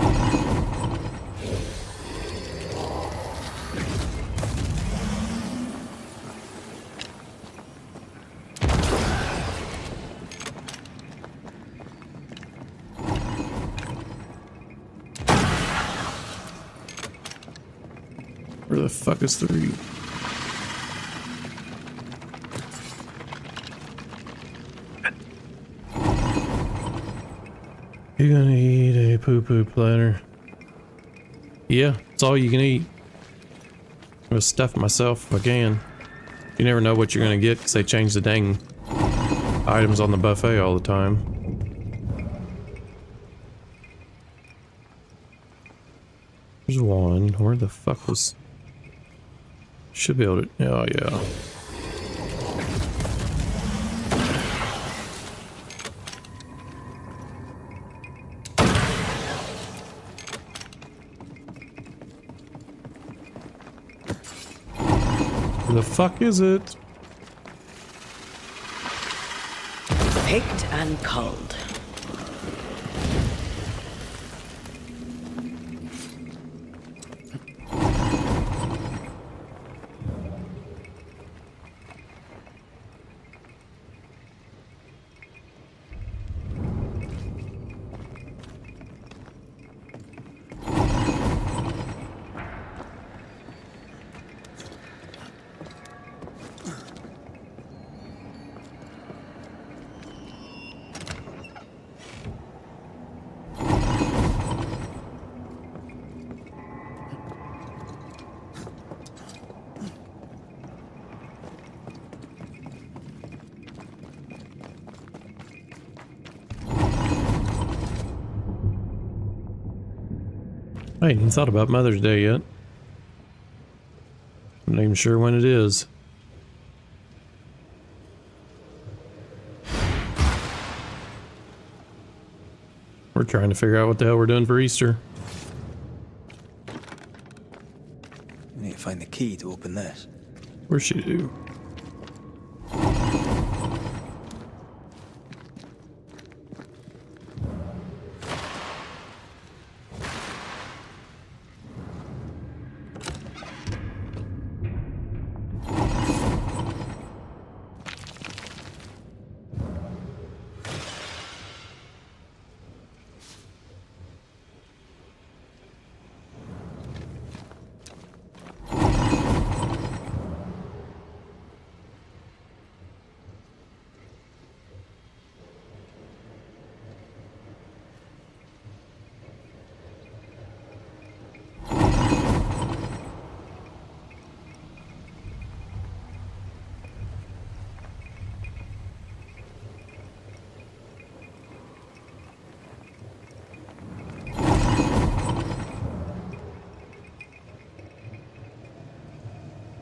Where the fuck is 3? You gonna eat a poo-poo platter? Yeah, it's all you can eat. I'm gonna stuff myself if I can. You never know what you're gonna get because they change the dang items on the buffet all the time. There's one. Where the fuck was... Should be able to... Oh, yeah. The fuck is it? Picked and culled. I ain't even thought about Mother's Day yet. I'm not even sure when it is. We're trying to figure out what the hell we're doing for Easter. We need to find the key to open this. Of course you do.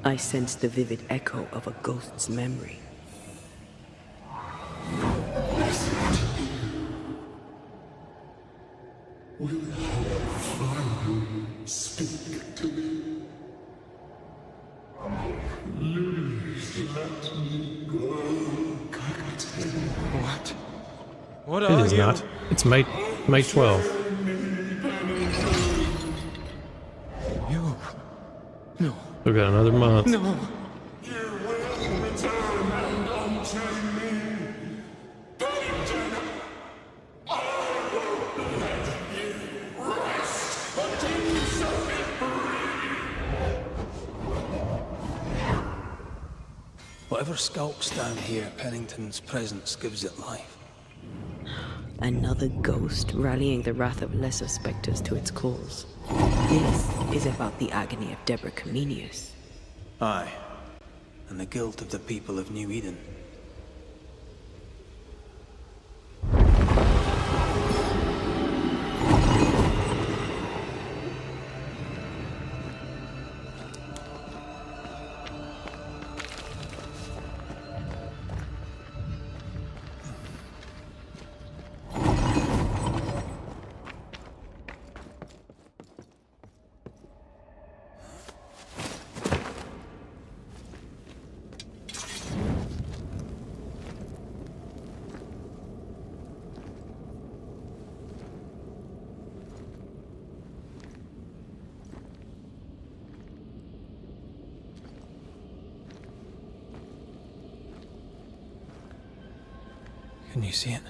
I sense the vivid echo of a ghost's memory. Will you finally speak to me? Please let me go, Captain. What? What It are is you? not. It's May 12th. You. No. We've got another month. No. You will return and unchain me. Captain, I will let you rest until you set me free. Whatever skulks down here, Pennington's presence gives it life. Another ghost rallying the wrath of lesser spectres to its cause. This is about the agony of Deborah Comenius. Aye. And the guilt of the people of New Eden. Can you see it?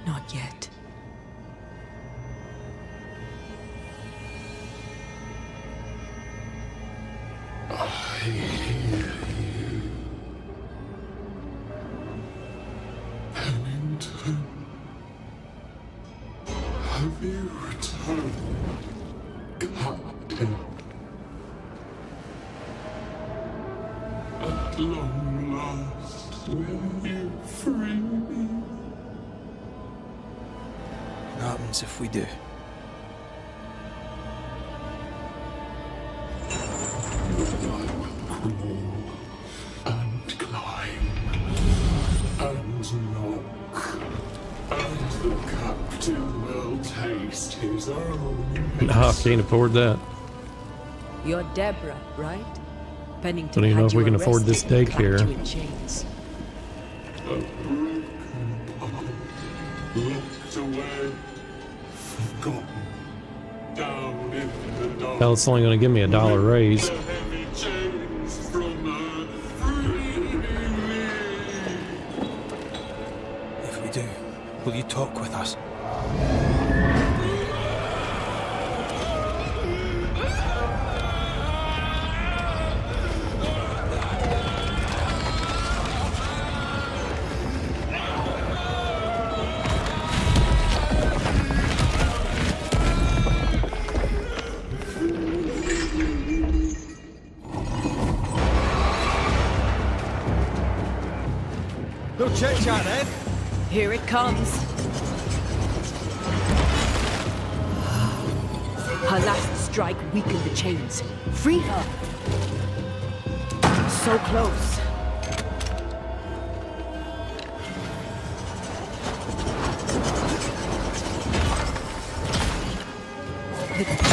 Not yet. I hear you. Pennington. Have you returned, Captain? At long last, will you free me? What happens if we do? I will crawl and climb and knock, and the captain will taste his own. No, I can't afford that. You're Deborah, right? Pennington Don't even know had if we you can afford arrested this and clapped daycare. you in chains. Locked away, forgotten, down in the dark. Hell, it's only going to give me $1 raise. The heavy chains from her free me. If we do, will you talk with us? No chit-chat then. Here it comes. Her last strike weakened the chains. Free her. So close.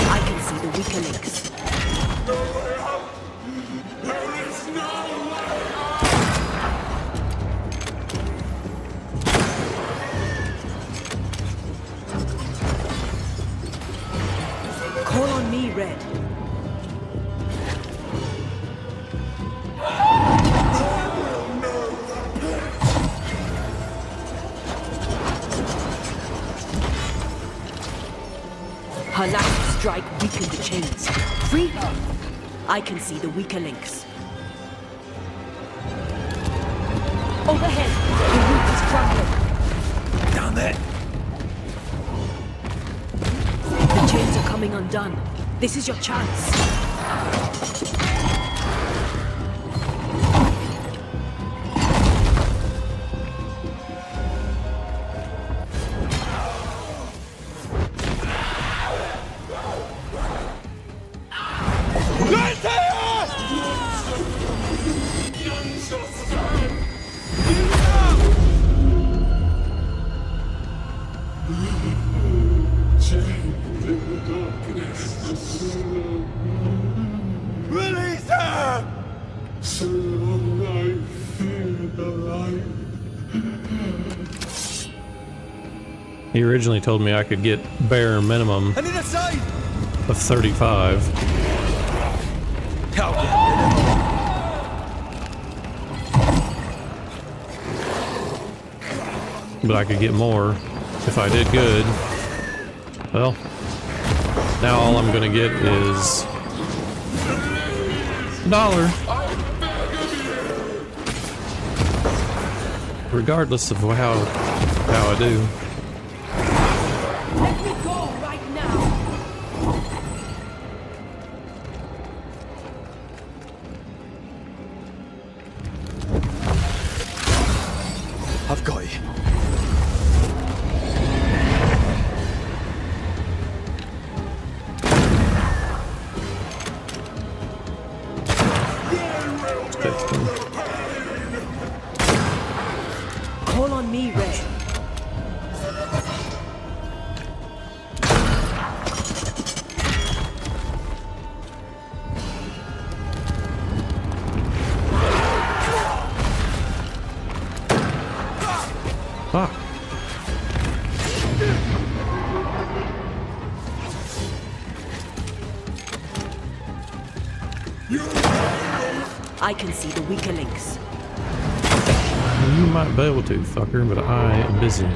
I can see the weaker links. There is no way Call on me, Red. Her last strike weakened the chains. Free her. I can see the weaker links. Overhead, the roof is crumbling. Down there. The chains are coming undone. This is your chance. Release her! So long I fear the light. He originally told me I could get bare minimum I need a side. of 35. I'll get But I could get more if I did good. Well, now all I'm gonna get is $1. Regardless of how I do. Let me go right now. I've got you. Call on me, Red. Fuck. I can see the weaker links. You might be able to, fucker, but I am busy.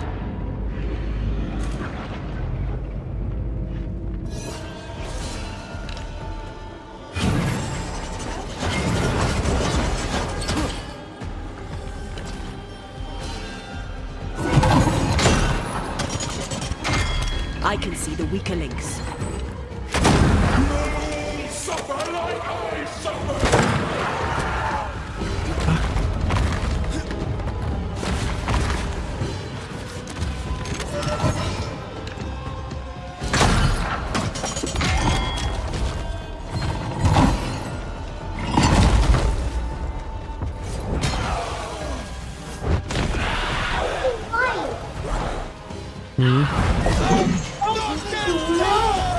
I can see the weaker links. Suffer like I suffer!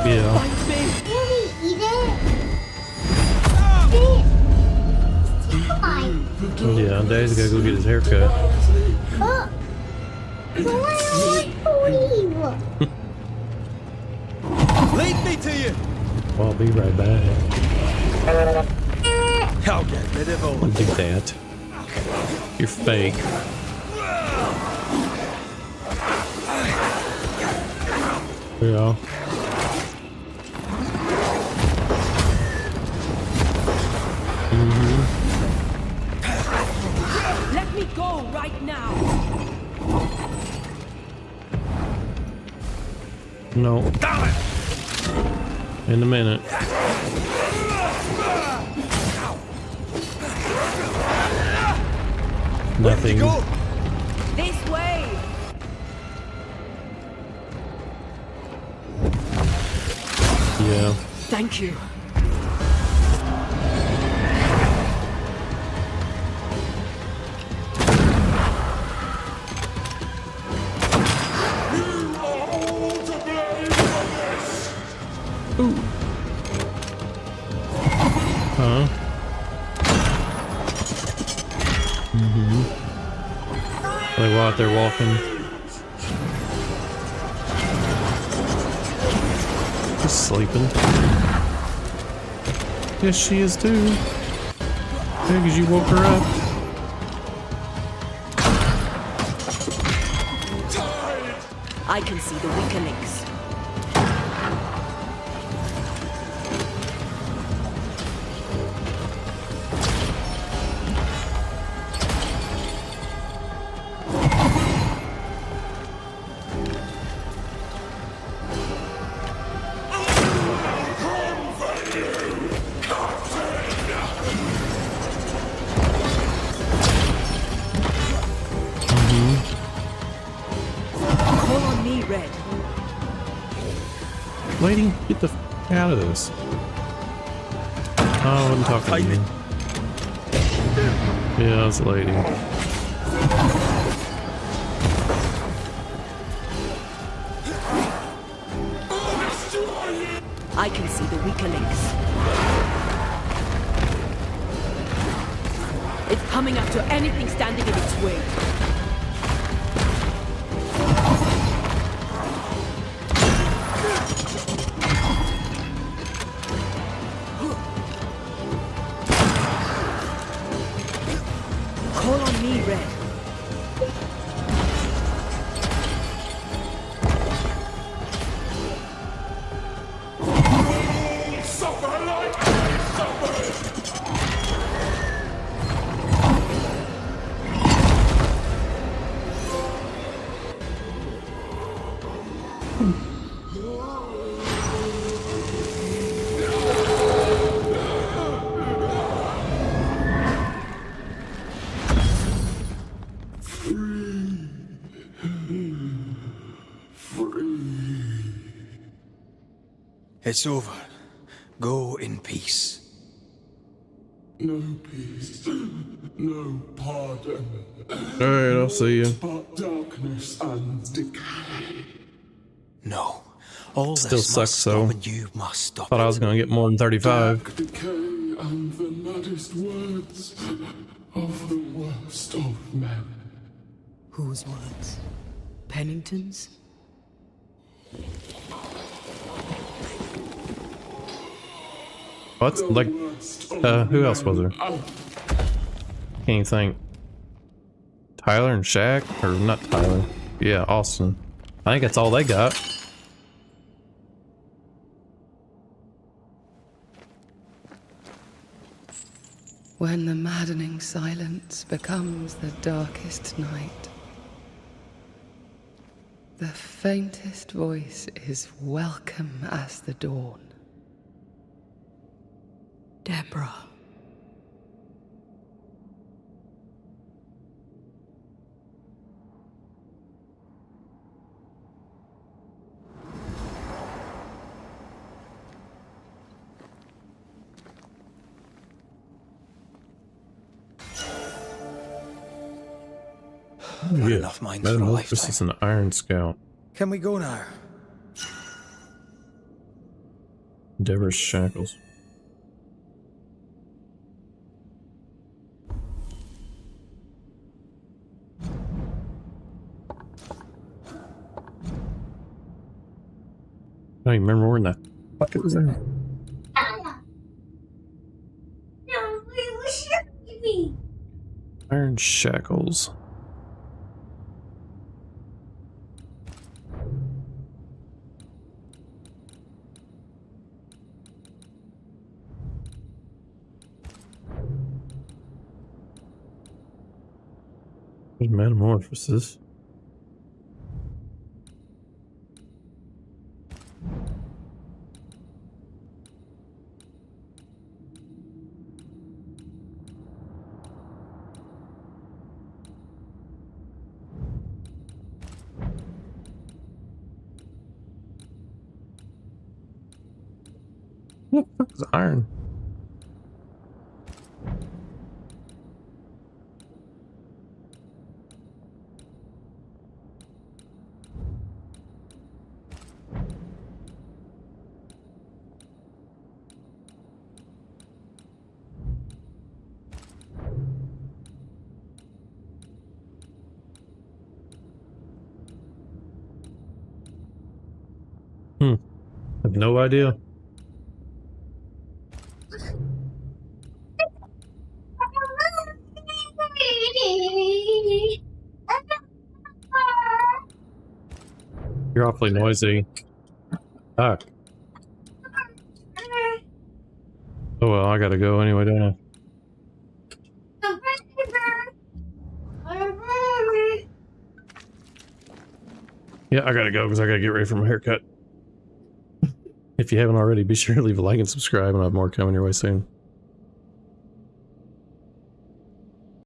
Yeah. Eat it. Now Daddy's gotta go get his hair cut. Oh! Lead me to you! I'll be right back. I'll get rid of all. Don't do that. You're fake. Yeah. Let me go right now. No. In a minute. Nothing. This way. Yeah. Thank you. Huh? They go out there walking. She's sleeping. Yes, she is too. Yeah, because you woke her up. I can see the weaker links. Lady, get the f out of this. Oh, I'm talking to you. Yeah, it's a lady. I can see the weaker links. It's coming after anything standing in its way. Call on me, Red. Suffer like suffer! It's over. Go in peace. No peace, no pardon. Alright, I'll see you. But darkness and decay. No. All Still this sucks, must stop though. and you must stop Thought I it. was gonna get more than 35. Dark decay and the maddest words of the worst of men. Whose words? Pennington's? What's like? Who else was there? Can't even think. Tyler and Shaq, or not Tyler? Yeah, Austin. I think that's all they got. When the maddening silence becomes the darkest night, the faintest voice is welcome as the dawn. Deborah. Not enough minds for a lifetime. This is an Iron Scout. Can we go now? Deborah's shackles. don't even remember where in the fuck it was in. No, it was shooting me. Iron shackles. Metamorphosis. What the fuck is iron? I have no idea. You're awfully noisy. Fuck. Oh well, I gotta go anyway, don't I? Yeah, I gotta go because I gotta get ready for my haircut. If you haven't already, be sure to leave a like and subscribe, and I'll have more coming your way soon.